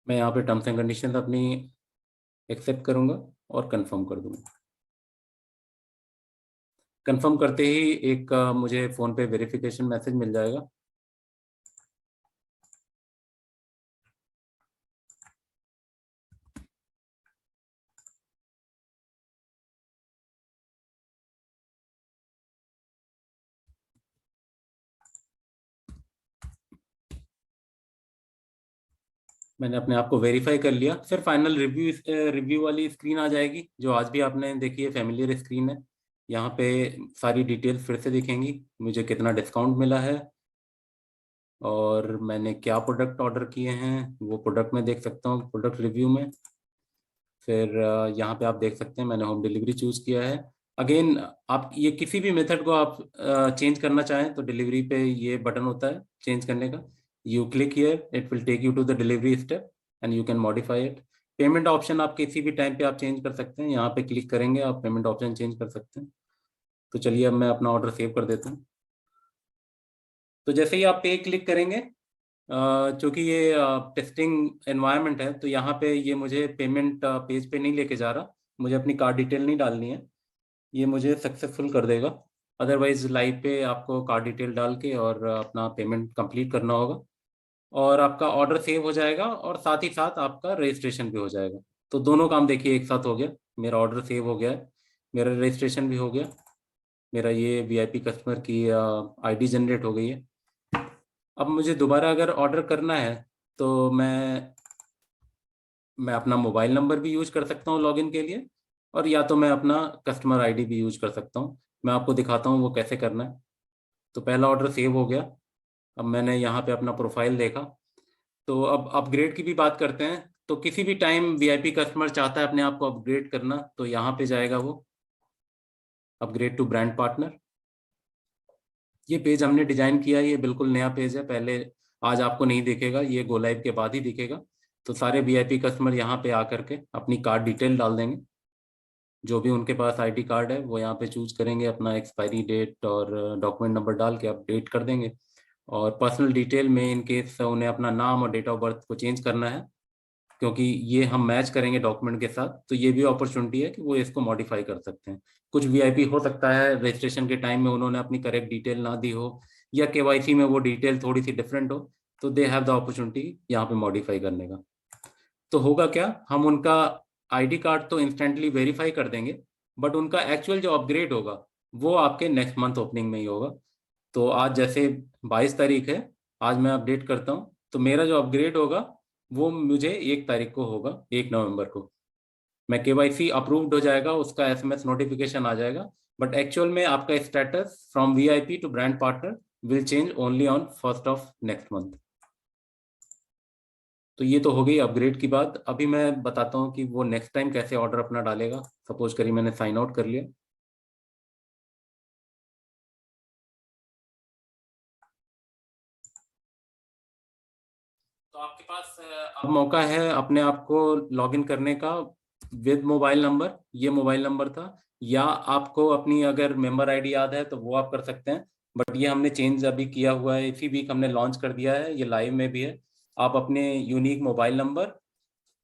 [SPEAKER 3] मैं यहाँ पे टर्म्स एंड कंडीशंस अपनी एक्सेप्ट करूंगा और कंफर्म कर दूंगा। कंफर्म करते ही एक मुझे फोन पे वेरिफिकेशन मैसेज मिल जाएगा। मैंने अपने आप को वेरीफाई कर लिया, फिर फाइनल रिव्यू वाली स्क्रीन आ जाएगी, जो आज भी आपने देखी है, फेमिलियर स्क्रीन है। यहाँ पे सारी डिटेल्स फिर से दिखेंगी, मुझे कितना डिस्काउंट मिला है और मैंने क्या प्रोडक्ट ऑर्डर किए हैं वो प्रोडक्ट में देख सकता हूँ प्रोडक्ट रिव्यू में। फिर यहाँ पे आप देख सकते हैं मैंने होम डिलीवरी चूज किया है। अगेन आप ये किसी भी मेथड को आप चेंज करना चाहें तो डिलीवरी पे ये बटन होता है चेंज करने का, you click here, it will take you to the delivery step and you can modify it. Payment option आप किसी भी टाइम पे आप चेंज कर सकते हैं, यहाँ पे क्लिक करेंगे आप पेमेंट ऑप्शन चेंज कर सकते हैं। तो चलिए अब मैं अपना ऑर्डर सेव कर देता हूँ। तो जैसे ही आप पे क्लिक करेंगे, चूंकि ये टेस्टिंग एनवायरनमेंट है, तो यहाँ पे ये मुझे पेमेंट पेज पे नहीं लेके जा रहा, मुझे अपनी कार्ड डिटेल नहीं डालनी है, ये मुझे सक्सेसफुल कर देगा। अदरवाइज लाइव पे आपको कार्ड डिटेल डाल के और अपना पेमेंट कंप्लीट करना होगा और आपका ऑर्डर सेव हो जाएगा और साथ ही साथ आपका रजिस्ट्रेशन भी हो जाएगा। तो दोनों काम देखिए एक साथ हो गया, मेरा ऑर्डर सेव हो गया है, मेरा रजिस्ट्रेशन भी हो गया, मेरा ये वीआईपी कस्टमर की आईडी जनरेट हो गई है। अब मुझे दोबारा अगर ऑर्डर करना है तो मैं अपना मोबाइल नंबर भी यूज कर सकता हूँ लॉगिन के लिए, और या तो मैं अपना कस्टमर आईडी भी यूज कर सकता हूँ। मैं आपको दिखाता हूँ वो कैसे करना है। तो पहला ऑर्डर सेव हो गया। अब मैंने यहाँ पे अपना प्रोफाइल देखा, तो अब अपग्रेड की भी बात करते हैं। तो किसी भी टाइम वीआईपी कस्टमर चाहता है अपने आप को अपग्रेड करना, तो यहाँ पे जाएगा वो अपग्रेड टू ब्रांड पार्टनर। ये पेज हमने डिजाइन किया, ये बिल्कुल नया पेज है, पहले आज आपको नहीं दिखेगा, ये गो लाइव के बाद ही दिखेगा। तो सारे वीआईपी कस्टमर यहाँ पे आकर के अपनी कार्ड डिटेल डाल देंगे, जो भी उनके पास आईडी कार्ड है वो यहाँ पे चूज करेंगे, अपना एक्सपायरी डेट और डॉक्यूमेंट नंबर डाल के अपडेट कर देंगे। और पर्सनल डिटेल में इन केस उन्हें अपना नाम और डेट ऑफ बर्थ को चेंज करना है, क्योंकि ये हम मैच करेंगे डॉक्यूमेंट के साथ, तो ये भी अपॉर्चुनिटी है कि वो इसको मॉडिफाई कर सकते हैं। कुछ वीआईपी हो सकता है रजिस्ट्रेशन के टाइम में उन्होंने अपनी करेक्ट डिटेल ना दी हो, या केवाईसी में वो डिटेल थोड़ी सी डिफरेंट हो, तो दे हैव द अपॉर्चुनिटी यहाँ पे मॉडिफाई करने का। तो होगा क्या, हम उनका आईडी कार्ड तो इंस्टेंटली वेरीफाई कर देंगे, बट उनका एक्चुअल जो अपग्रेड होगा वो आपके नेक्स्ट मंथ ओपनिंग में ही होगा। तो आज जैसे 22 तारीख है, आज मैं अपडेट करता हूँ, तो मेरा जो अपग्रेड होगा वो मुझे 1 तारीख को होगा, 1 नवंबर को। मैं केवाईसी अप्रूव्ड हो जाएगा, उसका एसएमएस नोटिफिकेशन आ जाएगा, बट एक्चुअल में आपका status from VIP to brand partner will change only on 1st of next month. तो ये तो हो गई अपग्रेड की बात। अभी मैं बताता हूँ कि वो नेक्स्ट टाइम कैसे ऑर्डर अपना डालेगा। सपोज करिए मैंने साइन आउट कर लिया, तो आपके पास अब मौका है अपने आप को लॉगिन करने का विद मोबाइल नंबर। ये मोबाइल नंबर था, या आपको अपनी अगर मेंबर आईडी याद है तो वो आप कर सकते हैं, बट ये हमने चेंज अभी किया हुआ है, इसी वीक हमने लॉन्च कर दिया है, ये लाइव में भी है। आप अपने यूनिक मोबाइल नंबर,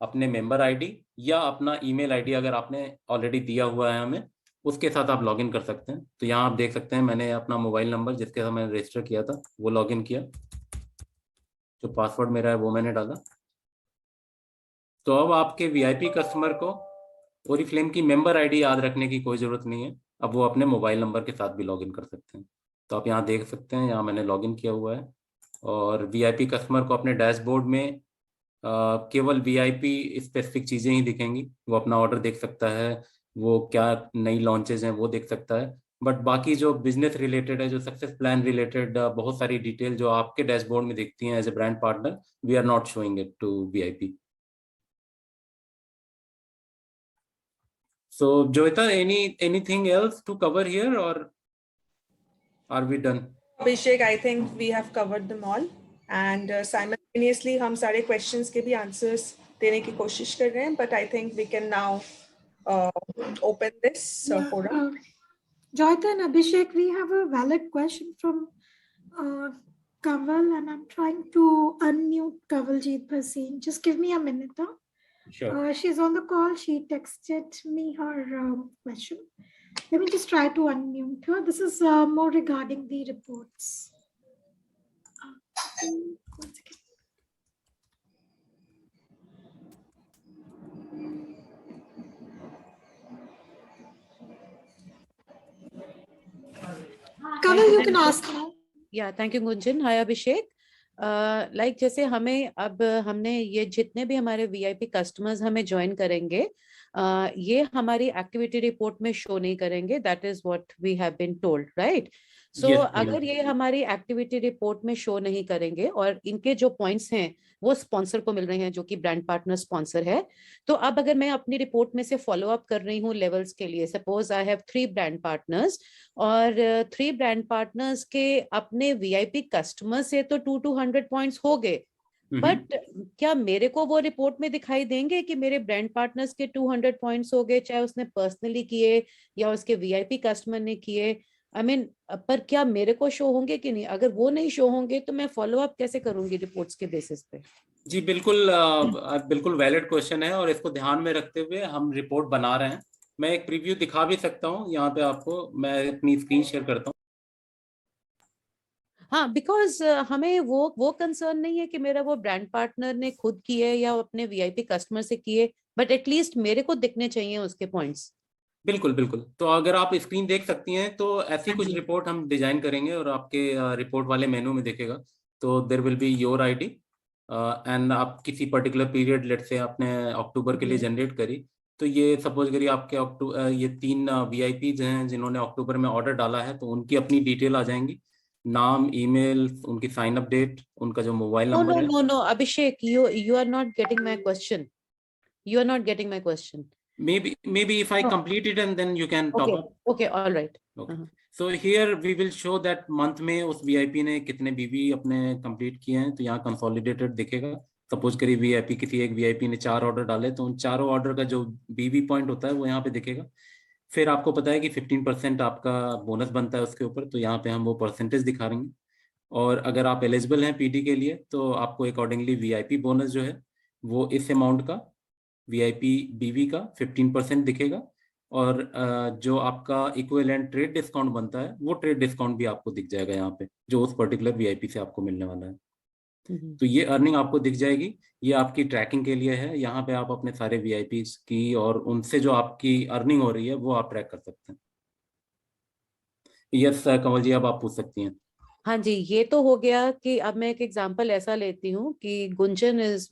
[SPEAKER 3] अपने मेंबर आईडी या अपना ईमेल आईडी अगर आपने ऑलरेडी दिया हुआ है हमें, उसके साथ आप लॉगिन कर सकते हैं। तो यहाँ आप देख सकते हैं मैंने अपना मोबाइल नंबर जिसके साथ मैंने रजिस्टर किया था वो लॉगिन किया, जो पासवर्ड मेरा है वो मैंने डाला। तो अब आपके वीआईपी कस्टमर को ओरिफ्लेम की मेंबर आईडी याद रखने की कोई ज़रूरत नहीं है, अब वो अपने मोबाइल नंबर के साथ भी लॉगिन कर सकते हैं। तो आप यहाँ देख सकते हैं, यहाँ मैंने लॉगिन किया हुआ है, और वीआईपी कस्टमर को अपने डैशबोर्ड में केवल वीआईपी स्पेसिफिक चीज़ें ही दिखेंगी। वो अपना ऑर्डर देख सकता है, वो क्या नई लॉन्चेज हैं वो देख सकता है, बट बाकी जो बिजनेस रिलेटेड है, जो सक्सेस प्लान रिलेटेड बहुत सारी डिटेल जो आपके डैशबोर्ड में दिखती हैं as a brand partner, we are not showing it to VIP. So, Joyita, anything else to cover here, or are we done?
[SPEAKER 2] Abhishek, I think we have covered them all, and simultaneously हम सारे questions के भी answers देने की कोशिश कर रहे हैं, but I think we can now open this forum.
[SPEAKER 1] Joyita and Abhishek, we have a valid question from Kaval, and I'm trying to unmute Kavaljeet Bhasin. Just give me a minute.
[SPEAKER 3] Sure.
[SPEAKER 1] She's on the call. She texted me her question. Let me just try to unmute her. This is more regarding the reports. One second. Kaval, you can ask now.
[SPEAKER 4] Yeah, thank you, Gunjan. Hi, Abhishek. Like जैसे हमें अब हमने ये जितने भी हमारे VIP customers हमें join करेंगे, ये हमारी एक्टिविटी रिपोर्ट में शो नहीं करेंगे, that is what we have been told, right? So अगर ये हमारी एक्टिविटी रिपोर्ट में शो नहीं करेंगे और इनके जो पॉइंट्स हैं वो स्पॉन्सर को मिल रहे हैं जो कि ब्रांड पार्टनर स्पॉन्सर है, तो अब अगर मैं अपनी रिपोर्ट में से फॉलो अप कर रही हूँ लेवल्स के लिए, suppose I have 3 brand partners और 3 ब्रांड पार्टनर्स के अपने वीआईपी कस्टमर से तो 200 पॉइंट्स हो गए, बट क्या मेरे को वो रिपोर्ट में दिखाई देंगे कि मेरे ब्रांड पार्टनर्स के 200 पॉइंट्स हो गए, चाहे उसने पर्सनली किए या उसके वीआईपी कस्टमर ने किए? आई मीन पर क्या मेरे को शो होंगे कि नहीं? अगर वो नहीं शो होंगे तो मैं फॉलो अप कैसे करूंगी रिपोर्ट्स के बेसिस पे?
[SPEAKER 3] जी बिल्कुल, बिल्कुल वैलिड क्वेश्चन है, और इसको ध्यान में रखते हुए हम रिपोर्ट बना रहे हैं। मैं एक प्रीव्यू दिखा भी सकता हूँ यहाँ पे आपको, मैं अपनी स्क्रीन शेयर करता हूँ।
[SPEAKER 4] हाँ, बिकॉज हमें वो कंसर्न नहीं है कि मेरा वो ब्रांड पार्टनर ने खुद किए या अपने वीआईपी कस्टमर से किए, बट एटलीस्ट मेरे को दिखने चाहिए उसके पॉइंट्स।
[SPEAKER 3] बिल्कुल बिल्कुल, तो अगर आप स्क्रीन देख सकती हैं तो ऐसी
[SPEAKER 4] हाँ
[SPEAKER 3] कुछ
[SPEAKER 4] जी।
[SPEAKER 3] रिपोर्ट हम डिजाइन करेंगे और आपके रिपोर्ट वाले मेनू में दिखेगा। तो there will be your ID एंड आप किसी पर्टिकुलर पीरियड, लेट से आपने अक्टूबर के लिए जनरेट करी, तो ये सपोज करिए आपके अक्टूबर ये 3 वीआईपीज हैं जिन्होंने अक्टूबर में ऑर्डर डाला है, तो उनकी अपनी डिटेल आ जाएंगी, नाम, ईमेल, उनकी साइन अप डेट, उनका जो मोबाइल
[SPEAKER 4] नो नो
[SPEAKER 3] नंबर है।
[SPEAKER 4] No no Abhishek, you are not getting my question. You are not getting my question.
[SPEAKER 3] Maybe if I
[SPEAKER 4] No.
[SPEAKER 3] complete it and then you can top
[SPEAKER 4] Okay.
[SPEAKER 3] up.
[SPEAKER 4] Okay. All right.
[SPEAKER 3] Okay. So here we will show that month में उस VIP ने कितने बीबी अपने complete किए हैं, तो यहाँ consolidated दिखेगा। सपोज करिए वीआईपी किसी एक वीआईपी ने 4 ऑर्डर डाले, तो उन चारों ऑर्डर का जो बीबी पॉइंट होता है वो यहाँ पे दिखेगा। फिर आपको पता है कि 15% आपका बोनस बनता है उसके ऊपर, तो यहाँ पे हम वो परसेंटेज दिखा रहे हैं। और अगर आप एलिजिबल हैं पीडी के लिए तो आपको अकॉर्डिंगली वीआईपी बोनस जो है वो इस अमाउंट का वीआईपी बीवी का 15% दिखेगा। और जो आपका इक्विवेलेंट ट्रेड डिस्काउंट बनता है वो ट्रेड डिस्काउंट भी आपको दिख जाएगा यहाँ पे, जो उस पर्टिकुलर वीआईपी से आपको मिलने वाला है। तो ये अर्निंग आपको दिख जाएगी, ये आपकी ट्रैकिंग के लिए है। यहाँ पे आप अपने सारे वीआईपी की और उनसे जो आपकी अर्निंग हो रही है वो आप ट्रैक कर सकते हैं। यस कमल जी, अब आप पूछ सकती हैं।
[SPEAKER 4] हाँ जी, ये तो हो गया कि अब मैं एक एग्जांपल ऐसा लेती हूँ कि Gunjan is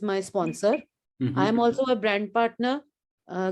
[SPEAKER 4] my sponsor. I am also a brand partner.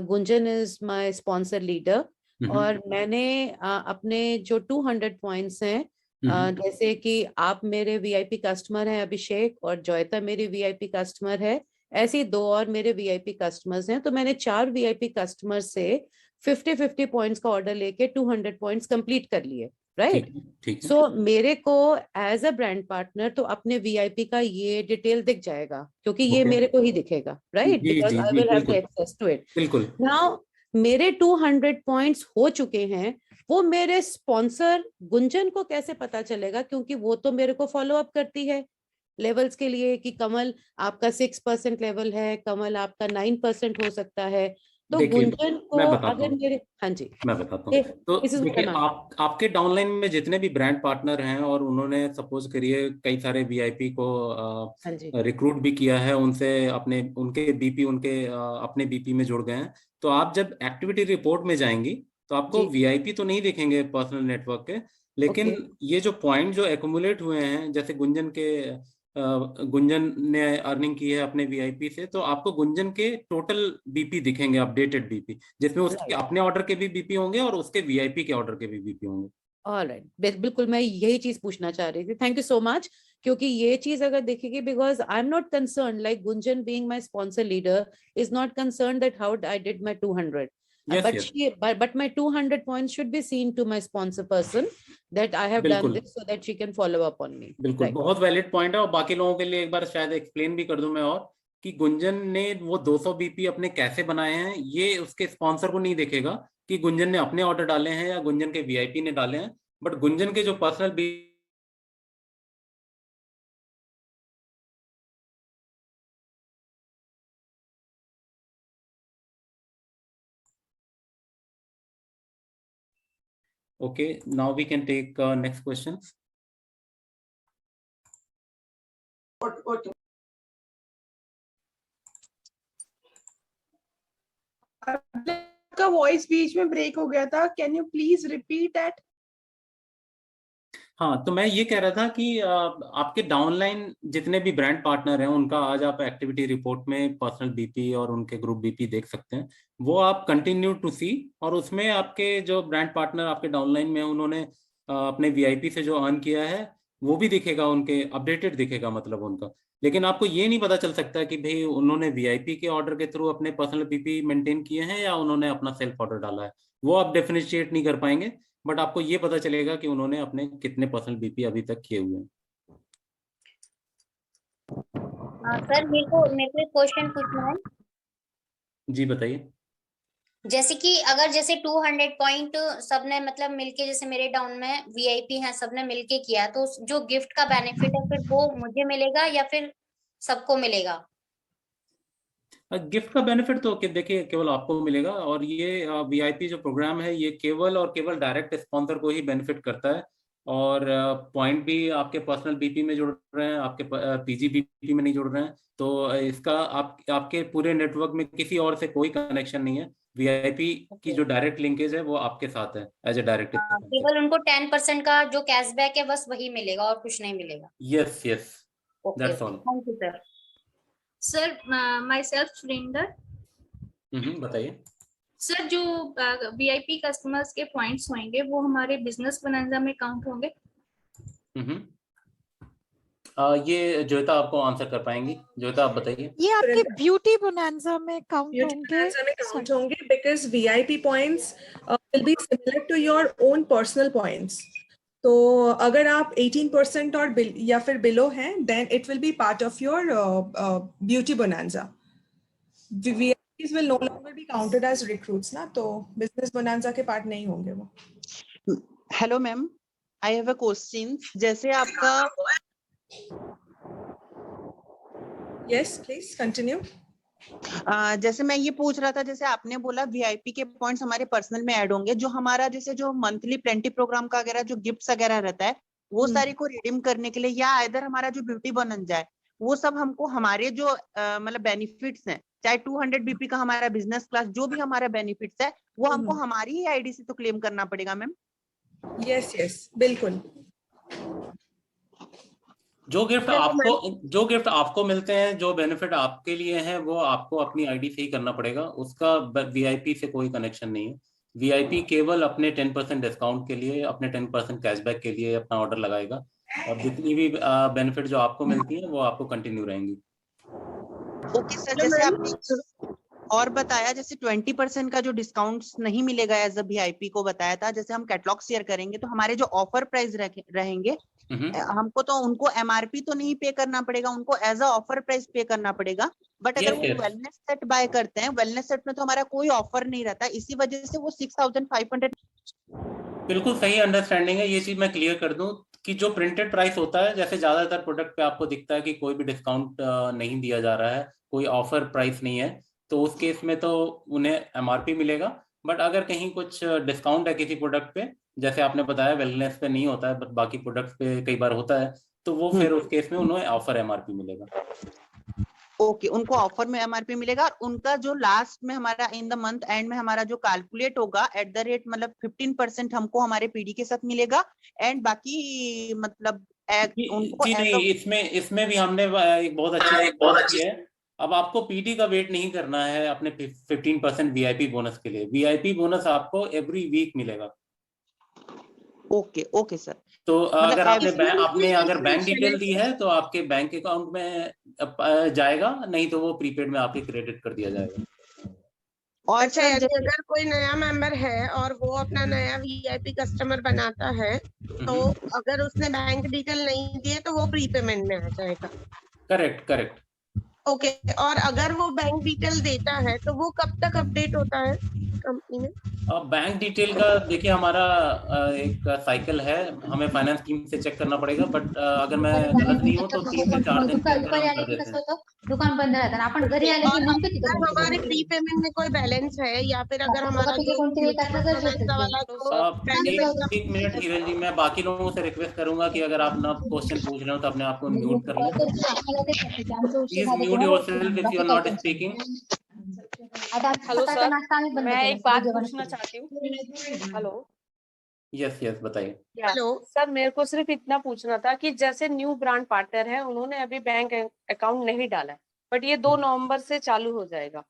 [SPEAKER 4] Gunjan is my sponsor leader. और मैंने अपने जो 200 पॉइंट्स हैं, जैसे कि आप मेरे वीआईपी कस्टमर हैं अभिषेक, और जॉयता मेरी वीआईपी कस्टमर है, ऐसे 2 और मेरे वीआईपी कस्टमर्स हैं। तो मैंने 4 वीआईपी कस्टमर से 50-50 पॉइंट्स का ऑर्डर लेके 200 पॉइंट्स कंप्लीट कर लिए, राइट?
[SPEAKER 3] ठीक है।
[SPEAKER 4] सो मेरे को एज अ ब्रांड पार्टनर तो अपने वीआईपी का ये डिटेल दिख जाएगा, क्योंकि ये मेरे को ही दिखेगा, राइट?
[SPEAKER 3] जी
[SPEAKER 4] बिकॉज
[SPEAKER 3] जी
[SPEAKER 4] आई
[SPEAKER 3] जी,
[SPEAKER 4] विल हैव द
[SPEAKER 3] बिल्कुल
[SPEAKER 4] एक्सेस टू इट।
[SPEAKER 3] बिल्कुल।
[SPEAKER 4] नाउ मेरे 200 पॉइंट्स हो चुके हैं, वो मेरे स्पॉन्सर गुंजन को कैसे पता चलेगा? क्योंकि वो तो मेरे को फॉलो अप करती है लेवल्स के लिए कि कमल आपका 6% लेवल है, कमल आपका 9% हो सकता है। तो
[SPEAKER 3] देखिए
[SPEAKER 4] गुंजन को
[SPEAKER 3] मैं बताता
[SPEAKER 4] अगर
[SPEAKER 3] हूँ,
[SPEAKER 4] मेरे, हाँ जी,
[SPEAKER 3] मैं बताता हूँ। तो
[SPEAKER 4] दिस इज
[SPEAKER 3] देखिए आपके डाउनलाइन में जितने भी ब्रांड पार्टनर हैं और उन्होंने सपोज करिए कई सारे वीआईपी को
[SPEAKER 4] हाँ जी,
[SPEAKER 3] रिक्रूट भी किया है, उनसे अपने उनके बीपी उनके अपने बीपी में जुड़ गए हैं, तो आप जब एक्टिविटी रिपोर्ट में जाएंगी तो आपको
[SPEAKER 4] जी,
[SPEAKER 3] वीआईपी तो नहीं दिखेंगे पर्सनल नेटवर्क के, लेकिन
[SPEAKER 4] ओके,
[SPEAKER 3] ये जो पॉइंट जो एक्यूमुलेट हुए हैं, जैसे गुंजन ने अर्निंग की है अपने वीआईपी से, तो आपको गुंजन के टोटल बीपी दिखेंगे, अपडेटेड बीपी, जिसमें उसके
[SPEAKER 4] राइट,
[SPEAKER 3] अपने ऑर्डर के भी बीपी होंगे और उसके वीआईपी के ऑर्डर के भी बीपी होंगे।
[SPEAKER 4] ऑलराइट, बिल्कुल मैं यही चीज पूछना चाह रही थी। Thank you so much. क्योंकि ये चीज अगर देखेगी, because I am not concern like Gunjan being my sponsor leader is not concern that how I did my 200,
[SPEAKER 3] yes
[SPEAKER 4] but
[SPEAKER 3] yes,
[SPEAKER 4] but my 200 points should be seen to my sponsor person that I have done
[SPEAKER 3] बिल्कुल
[SPEAKER 4] this so that she can follow up on me,
[SPEAKER 3] बिल्कुल,
[SPEAKER 4] right?
[SPEAKER 3] बहुत valid point है। और बाकी लोगों के लिए एक बार शायद एक्सप्लेन भी कर दूं मैं, और कि गुंजन ने वो 200 बीपी अपने कैसे बनाए हैं, ये उसके स्पॉन्सर को नहीं देखेगा कि गुंजन ने अपने ऑर्डर डाले हैं या गुंजन के वीआईपी ने डाले हैं, बट गुंजन के जो personal B Okay, now we can take next questions.
[SPEAKER 5] आपका वॉइस बीच में ब्रेक हो गया था, can you please repeat that?
[SPEAKER 3] हाँ, तो मैं ये कह रहा था कि आपके डाउनलाइन जितने भी ब्रांड पार्टनर हैं उनका आज आप एक्टिविटी रिपोर्ट में पर्सनल बीपी और उनके ग्रुप बीपी देख सकते हैं, वो आप कंटिन्यू टू सी। और उसमें आपके जो ब्रांड पार्टनर आपके डाउनलाइन में हैं उन्होंने अपने वीआईपी से जो अर्न किया है वो भी दिखेगा, उनके अपडेटेड दिखेगा मतलब उनका। लेकिन आपको ये नहीं पता चल सकता कि भाई उन्होंने वीआईपी के ऑर्डर के थ्रू अपने पर्सनल बीपी मेंटेन किए हैं या उन्होंने अपना सेल्फ ऑर्डर डाला है, वो आप डिफरेंशिएट नहीं कर पाएंगे। बट आपको ये पता चलेगा कि उन्होंने अपने कितने पर्सनल बीपी अभी तक किए हुए हैं।
[SPEAKER 6] सर मेरे को एक क्वेश्चन पूछना है।
[SPEAKER 3] जी बताइए।
[SPEAKER 6] जैसे कि अगर जैसे 200 पॉइंट सबने मतलब मिलके, जैसे मेरे डाउन में वीआईपी हैं सबने मिलके किया, तो जो गिफ्ट का बेनिफिट है फिर वो मुझे मिलेगा या फिर सबको मिलेगा?
[SPEAKER 3] गिफ्ट का बेनिफिट तो देखिए केवल आपको मिलेगा, और ये वीआईपी जो प्रोग्राम है ये केवल और केवल डायरेक्ट स्पॉन्सर को ही बेनिफिट करता है, और पॉइंट भी आपके पर्सनल बीपी में जुड़ रहे हैं, आपके पीजी बीपी में नहीं जुड़ रहे हैं। तो इसका आपके पूरे नेटवर्क में किसी और से कोई कनेक्शन नहीं है। वीआईपी की जो डायरेक्ट लिंकेज है वो आपके साथ है एज ए डायरेक्ट।
[SPEAKER 6] केवल उनको 10% का जो कैशबैक है बस वही मिलेगा और कुछ नहीं मिलेगा।
[SPEAKER 3] Yes yes,
[SPEAKER 6] okay,
[SPEAKER 3] that's all.
[SPEAKER 6] Thank you sir.
[SPEAKER 7] Sir my self Surender.
[SPEAKER 3] बताइए
[SPEAKER 7] सर, जो वीआईपी कस्टमर्स के पॉइंट्स होंगे वो हमारे बिजनेस बोनंजा में काउंट होंगे?
[SPEAKER 3] ये जोयता आपको आंसर कर पाएंगी। जोयता आप बताइए।
[SPEAKER 1] ये आपके ब्यूटी बोनांजा में काउंट होंगे
[SPEAKER 2] because VIP points will be similar to your own personal points. तो अगर आप 18% और या फिर बिलो हैं, then it will be part of your beauty bonanza. VIPs will no longer be counted as recruits ना, तो business bonanza के पार्ट नहीं होंगे वो।
[SPEAKER 8] Hello ma'am, I have a question. जैसे आपका
[SPEAKER 2] यस प्लीज कंटिन्यू।
[SPEAKER 8] जैसे मैं ये पूछ रहा था, जैसे आपने बोला वीआईपी के पॉइंट्स हमारे पर्सनल में ऐड होंगे, जो हमारा जैसे जो मंथली प्लेंटी प्रोग्राम का वगैरह जो गिफ्ट्स वगैरह रहता है वो सारी को रिडीम करने के लिए, या इधर हमारा जो ब्यूटी बोनंजा है वो सब हमको हमारे जो मतलब बेनिफिट्स हैं, चाहे 200 बीपी का हमारा बिजनेस क्लास जो भी हमारा बेनिफिट्स है वो हमको हमारी ही आईडी से तो क्लेम करना पड़ेगा मैम?
[SPEAKER 2] यस यस बिल्कुल।
[SPEAKER 3] जो गिफ्ट आपको मिलते हैं, जो बेनिफिट आपके लिए हैं, वो आपको अपनी आईडी से ही करना पड़ेगा। उसका वीआईपी से कोई कनेक्शन नहीं है। वीआईपी केवल अपने 10% डिस्काउंट के लिए, अपने 10% कैशबैक के लिए अपना ऑर्डर लगाएगा, और जितनी भी बेनिफिट जो आपको मिलती है वो आपको कंटिन्यू रहेंगी।
[SPEAKER 8] ओके सर, जैसे आपने और बताया जैसे 20% का जो डिस्काउंट नहीं मिलेगा एज अ वीआईपी को बताया था, जैसे हम कैटलॉग शेयर करेंगे तो हमारे जो ऑफर प्राइस रहेंगे हमको तो उनको एमआरपी तो नहीं पे करना पड़ेगा, उनको एज अ ऑफर प्राइस पे करना पड़ेगा। बट अगर वो वेलनेस सेट बाय करते हैं, वेलनेस सेट में तो हमारा कोई ऑफर नहीं रहता, इसी वजह से वो 6500।
[SPEAKER 3] बिल्कुल सही अंडरस्टैंडिंग है। ये चीज मैं क्लियर कर दूं कि जो प्रिंटेड प्राइस होता है, जैसे ज्यादातर प्रोडक्ट पे आपको दिखता है कि कोई भी डिस्काउंट नहीं दिया जा रहा है, कोई ऑफर प्राइस नहीं है, तो उस केस में तो उन्हें एमआरपी मिलेगा। बट अगर कहीं कुछ डिस्काउंट है किसी प्रोडक्ट पे, जैसे आपने बताया वेलनेस पे नहीं होता है बट बाकी प्रोडक्ट्स पे कई बार होता है, तो वो फिर उस केस में उन्हें ऑफर एमआरपी मिलेगा।
[SPEAKER 8] ओके, उनको ऑफर में एमआरपी मिलेगा, और उनका जो लास्ट में हमारा इन द मंथ एंड में हमारा जो कैलकुलेट होगा एट द रेट मतलब 15% हमको हमारे पीडी के साथ मिलेगा, एंड बाकी मतलब उनको
[SPEAKER 3] नहीं, इसमें भी हमने एक बहुत अच्छी है। अब आपको पीडी का वेट नहीं करना है अपने 15% वीआईपी बोनस के लिए। वीआईपी बोनस आपको एवरी वीक मिलेगा।
[SPEAKER 8] Okay okay sir.
[SPEAKER 3] तो अगर आपने अगर बैंक डिटेल दी है तो आपके बैंक अकाउंट में जाएगा, नहीं तो वो प्रीपेड में आपके क्रेडिट कर दिया जाएगा।
[SPEAKER 5] और अच्छा, अगर कोई नया मेंबर है और वो अपना नया वीआईपी कस्टमर बनाता है, तो अगर उसने बैंक डिटेल नहीं दिए तो वो प्रीपेमेंट में आ जाएगा।
[SPEAKER 3] करेक्ट।
[SPEAKER 5] ओके, और अगर वो बैंक डिटेल देता है तो वो कब तक अपडेट होता है कंपनी में?
[SPEAKER 3] बैंक डिटेल का देखिए हमारा एक साइकिल है, हमें फाइनेंस टीम से चेक करना पड़ेगा, बट अगर मैं गलत नहीं हूँ तो 3 से 4 दिन
[SPEAKER 6] दुकान बंद रहता है, आपण घरी आले की नेमके तिथे
[SPEAKER 5] हमारे प्रीपेमेंट में कोई बैलेंस है, या फिर अगर हमारा
[SPEAKER 3] एक मिनट हिरल जी, मैं बाकी लोगों से रिक्वेस्ट करूंगा कि अगर आप ना क्वेश्चन पूछ रहे हो तो अपने आप को म्यूट कर लें। Please mute yourself if you are not speaking.
[SPEAKER 9] Hello sir, मैं एक बात पूछना चाहती हूँ। हेलो।
[SPEAKER 3] यस बताइए।
[SPEAKER 9] हेलो सर, मेरे को सिर्फ इतना पूछना था कि जैसे न्यू ब्रांड पार्टनर है, उन्होंने अभी बैंक अकाउंट नहीं डाला है, बट ये 2 नवंबर से चालू हो जाएगा,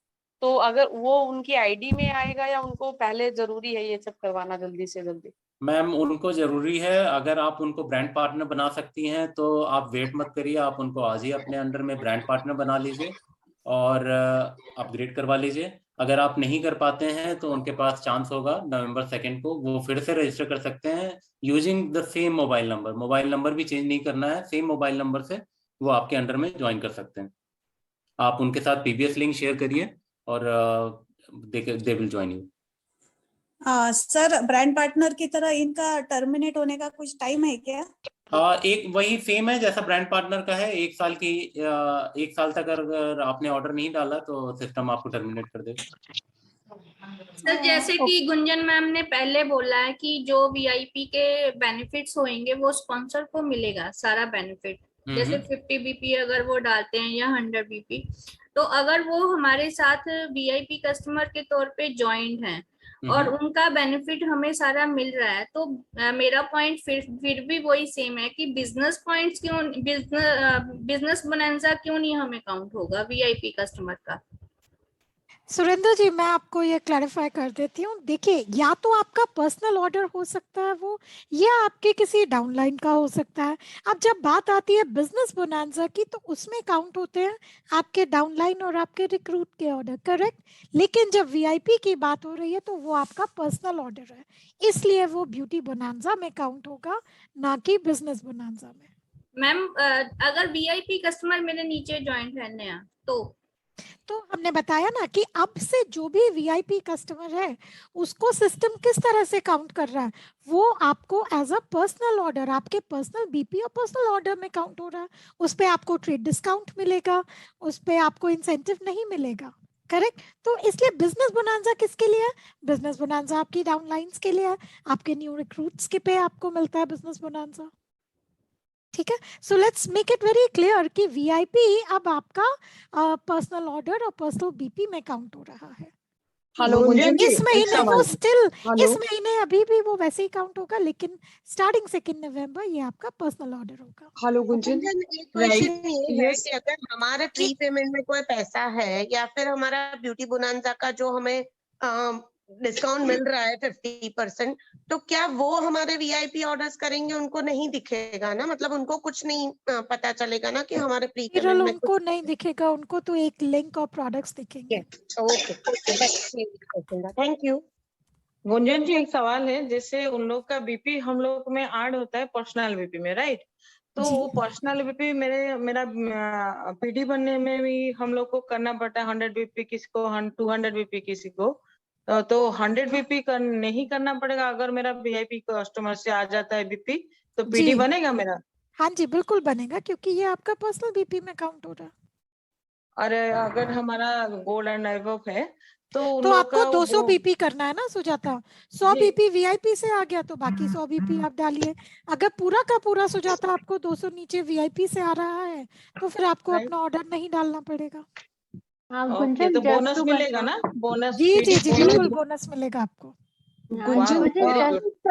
[SPEAKER 9] तो अगर वो उनकी आईडी में आएगा या उनको पहले जरूरी है ये सब करवाना जल्दी से जल्दी?
[SPEAKER 3] मैम उनको जरूरी है। अगर आप उनको ब्रांड पार्टनर बना सकती हैं तो आप वेट मत करिए, आप उनको आज ही अपने अंडर में ब्रांड पार्टनर बना लीजिए और अपग्रेड करवा लीजिए। अगर आप नहीं कर पाते हैं तो उनके पास चांस होगा नवंबर 2 को वो फिर से रजिस्टर कर सकते हैं using the same mobile number. Mobile number भी चेंज नहीं करना है, सेम मोबाइल नंबर से वो आपके अंडर में ज्वाइन कर सकते हैं। आप उनके साथ पीबीएस लिंक शेयर करिए और they will join you.
[SPEAKER 10] Sir, brand partner की तरह इनका टर्मिनेट होने का कुछ टाइम है क्या?
[SPEAKER 3] एक वही सेम है जैसा ब्रांड पार्टनर का है, 1 साल की 1 साल तक अगर आपने ऑर्डर नहीं डाला तो सिस्टम आपको टर्मिनेट कर देगा।
[SPEAKER 7] सर जैसे कि गुंजन मैम ने पहले बोला है कि जो वीआईपी के बेनिफिट्स होंगे वो स्पॉन्सर को मिलेगा सारा बेनिफिट, जैसे 50 बीपी अगर वो डालते हैं या 100 बीपी, तो अगर वो हमारे साथ वीआईपी कस्टमर के तौर पे ज्वाइंट हैं और उनका बेनिफिट हमें सारा मिल रहा है, तो मेरा पॉइंट फिर भी वही सेम है कि बिजनेस पॉइंट्स क्यों, बिजनेस बोनंजा क्यों नहीं हमें काउंट होगा वीआईपी कस्टमर का।
[SPEAKER 1] सुरेंद्र जी, मैं आपको ये क्लैरिफाई कर देती हूँ। देखिए, या तो आपका पर्सनल ऑर्डर हो सकता है वो, या आपके किसी डाउनलाइन का हो सकता है। अब जब बात आती है बिजनेस बोनांजा की, तो उसमें काउंट होते हैं आपके डाउनलाइन और आपके रिक्रूट के ऑर्डर, करेक्ट। लेकिन जब वीआईपी की बात हो रही है तो वो आपका पर्सनल ऑर्डर है, इसलिए वो ब्यूटी बोनांजा में काउंट होगा, ना कि बिजनेस बोनांजा में।
[SPEAKER 7] मैम अगर वीआईपी कस्टमर मेरे नीचे ज्वाइंट है नया, तो
[SPEAKER 1] हमने बताया ना कि अब से जो भी वीआईपी कस्टमर है उसको सिस्टम किस तरह से काउंट कर रहा है, वो आपको एज अ पर्सनल ऑर्डर, आपके पर्सनल बीपी और पर्सनल ऑर्डर में काउंट हो रहा है। उस पे आपको ट्रेड डिस्काउंट मिलेगा, उस पे आपको इंसेंटिव नहीं मिलेगा, करेक्ट। तो इसलिए बिजनेस बोनांजा किसके लिए है? बिजनेस बोनांजा आपकी डाउनलाइंस के लिए है, आपके न्यू रिक्रूट्स के पे आपको मिलता है बिजनेस बोनांजा, ठीक है। So let's make it very clear कि वीआईपी अब आपका पर्सनल ऑर्डर और पर्सनल बीपी में काउंट हो रहा है।
[SPEAKER 10] हेलो
[SPEAKER 1] इस महीने वो स्टिल, इस महीने अभी भी वो वैसे ही काउंट होगा, लेकिन स्टार्टिंग 2 नवंबर ये आपका पर्सनल ऑर्डर होगा।
[SPEAKER 10] हेलो गुंजन,
[SPEAKER 5] एक क्वेश्चन ये है कि अगर हमारे प्री पेमेंट में कोई पैसा है या फिर हमारा ब्यूटी बोनांजा का जो हमें डिस्काउंट मिल रहा है 50%, तो क्या वो हमारे वीआईपी ऑर्डर्स करेंगे उनको नहीं दिखेगा ना, मतलब उनको कुछ नहीं पता चलेगा ना कि हमारे प्री पेमेंट में
[SPEAKER 1] उनको नहीं दिखेगा, उनको तो एक लिंक और प्रोडक्ट्स दिखेंगे।
[SPEAKER 5] Okay, thank you.
[SPEAKER 10] Gunjan ji, एक सवाल है, जैसे उन लोग का बीपी हम लोग में ऐड होता है पर्सनल बीपी में, राइट? तो वो पर्सनल बीपी मेरा पीडी बनने में भी हम लोग को करना पड़ता है 100 बीपी किसी को, 200 बीपी किसी को, तो 100 बीपी नहीं करना पड़ेगा अगर मेरा वीआईपी कस्टमर से आ जाता है बीपी, तो पीडी बनेगा मेरा?
[SPEAKER 1] हाँ जी, बिल्कुल बनेगा, क्योंकि ये आपका पर्सनल बीपी में काउंट हो रहा है।
[SPEAKER 10] अरे अगर हमारा गोल्ड एंड अबव है तो
[SPEAKER 1] आपको 200 बीपी करना है ना सुजाता। 100 बीपी वीआईपी से आ गया तो बाकी 100 बीपी आप डालिए। अगर पूरा का पूरा सुजाता आपको 200 नीचे वीआईपी से आ रहा है तो फिर आपको अपना ऑर्डर नहीं डालना पड़ेगा।
[SPEAKER 10] ओके, तो बोनस मिलेगा ना? बोनस?
[SPEAKER 1] जी जी जी, बिल्कुल बोनस मिलेगा आपको।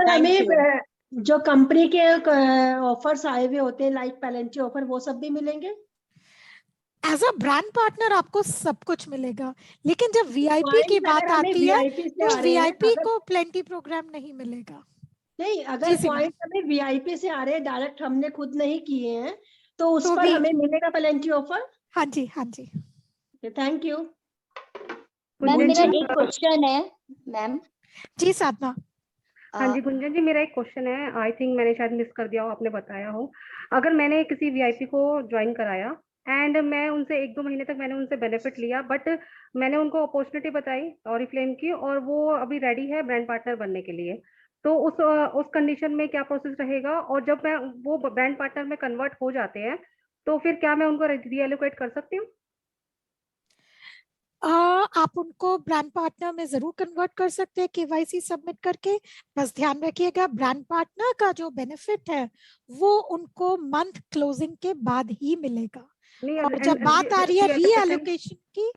[SPEAKER 11] हमें जो कंपनी के ऑफर्स आए हुए होते हैं लाइक पेनल्टी ऑफर, वो सब भी मिलेंगे?
[SPEAKER 1] एज अ ब्रांड पार्टनर आपको सब कुछ मिलेगा, लेकिन जब वीआईपी की बात आती है तो वीआईपी को प्लेंटी प्रोग्राम नहीं मिलेगा।
[SPEAKER 11] नहीं, अगर पॉइंट हमें वीआईपी से आ रहे हैं, डायरेक्ट हमने खुद नहीं किए हैं, तो उस पर हमें मिलेगा प्लेंटी ऑफर?
[SPEAKER 1] हाँ जी, हाँ जी।
[SPEAKER 11] Thank you.
[SPEAKER 12] मैम मेरा एक क्वेश्चन है मैम।
[SPEAKER 1] जी साधना।
[SPEAKER 13] हाँ जी गुंजन जी, मेरा एक क्वेश्चन है, आई थिंक मैंने शायद मिस कर दिया हो, आपने बताया हो। अगर मैंने किसी वीआईपी को ज्वाइन कराया एंड मैं उनसे 1-2 महीने तक मैंने उनसे बेनिफिट लिया, बट मैंने उनको अपॉर्चुनिटी बताई ऑरिफ्लेम की और वो अभी रेडी है ब्रांड पार्टनर बनने के लिए, तो उस कंडीशन में क्या प्रोसेस रहेगा? और जब मैं वो ब्रांड पार्टनर में कन्वर्ट हो जाते हैं तो फिर क्या मैं उनको रीएलोकेट कर सकती हूँ?
[SPEAKER 1] आप उनको ब्रांड पार्टनर में जरूर कन्वर्ट कर सकते हैं केवाईसी सबमिट करके। बस ध्यान रखिएगा, ब्रांड पार्टनर का जो बेनिफिट है वो उनको मंथ क्लोजिंग के बाद ही मिलेगा। और जब बात आ रही है रीएलोकेशन की,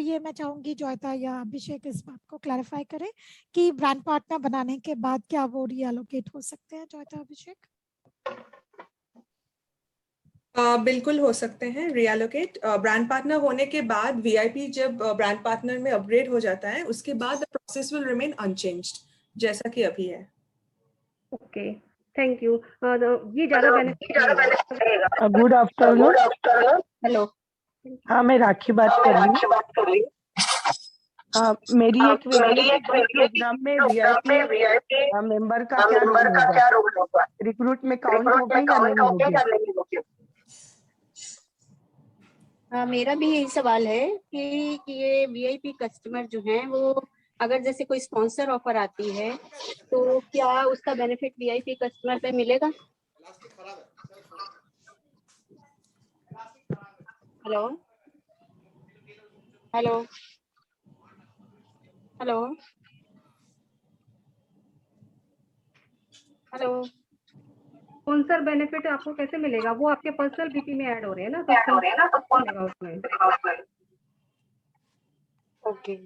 [SPEAKER 1] ये मैं चाहूंगी जोयता या अभिषेक इस बात को क्लैरिफाई करें कि ब्रांड पार्टनर बनाने के बाद क्या वो रीएलोकेट हो सकते हैं। जोयता, अभिषेक।
[SPEAKER 2] बिल्कुल हो सकते हैं रीएलोकेट। ब्रांड पार्टनर होने के बाद वीआईपी जब ब्रांड पार्टनर में अपग्रेड हो जाता है उसके बाद the process will remain unchanged जैसा कि अभी है।
[SPEAKER 13] Okay, thank you. ये ज्यादा बेनिफिट।
[SPEAKER 14] Good afternoon.
[SPEAKER 13] हेलो,
[SPEAKER 14] हाँ मैं राखी बात कर रही हूँ। मेरी एक प्रोग्राम में वीआईपी मेंबर का क्या रोल होगा? रिक्रूट में काउंट होगा या नहीं होगा?
[SPEAKER 12] मेरा भी यही सवाल है कि ये वीआईपी कस्टमर जो हैं वो अगर जैसे कोई स्पॉन्सर ऑफर आती है तो क्या उसका बेनिफिट वीआईपी कस्टमर पे मिलेगा? Hello hello hello hello
[SPEAKER 13] sponsor benefit आपको कैसे मिलेगा? वो आपके पर्सनल बीपी में ऐड हो रहे हैं ना, तो मिलेगा उसमें।
[SPEAKER 12] ओके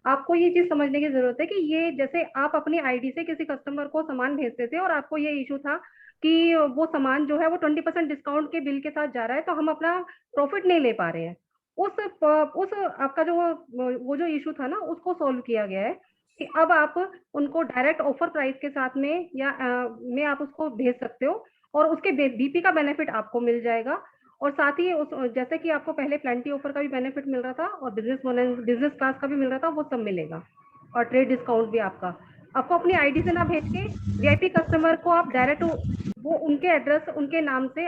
[SPEAKER 13] आपको ये चीज समझने की जरूरत है कि ये जैसे आप अपनी आईडी से किसी कस्टमर को सामान भेजते थे और आपको ये इशू था कि वो सामान जो है वो 20% डिस्काउंट के बिल के साथ जा रहा है, तो हम अपना प्रॉफिट नहीं ले पा रहे हैं। उस आपका जो वो जो इशू था ना, उसको सॉल्व किया गया है कि अब आप उनको डायरेक्ट ऑफर प्राइस के साथ में या में आप उसको भेज सकते हो और उसके बीपी का बेनिफिट आपको मिल जाएगा। और साथ ही उस जैसे कि आपको पहले प्लेंटी ऑफर का भी बेनिफिट मिल रहा था और बिजनेस क्लास का भी मिल रहा था, वो सब मिलेगा और ट्रेड डिस्काउंट भी आपको अपनी आईडी से ना भेज के वीआईपी कस्टमर को आप डायरेक्ट वो उनके एड्रेस उनके नाम से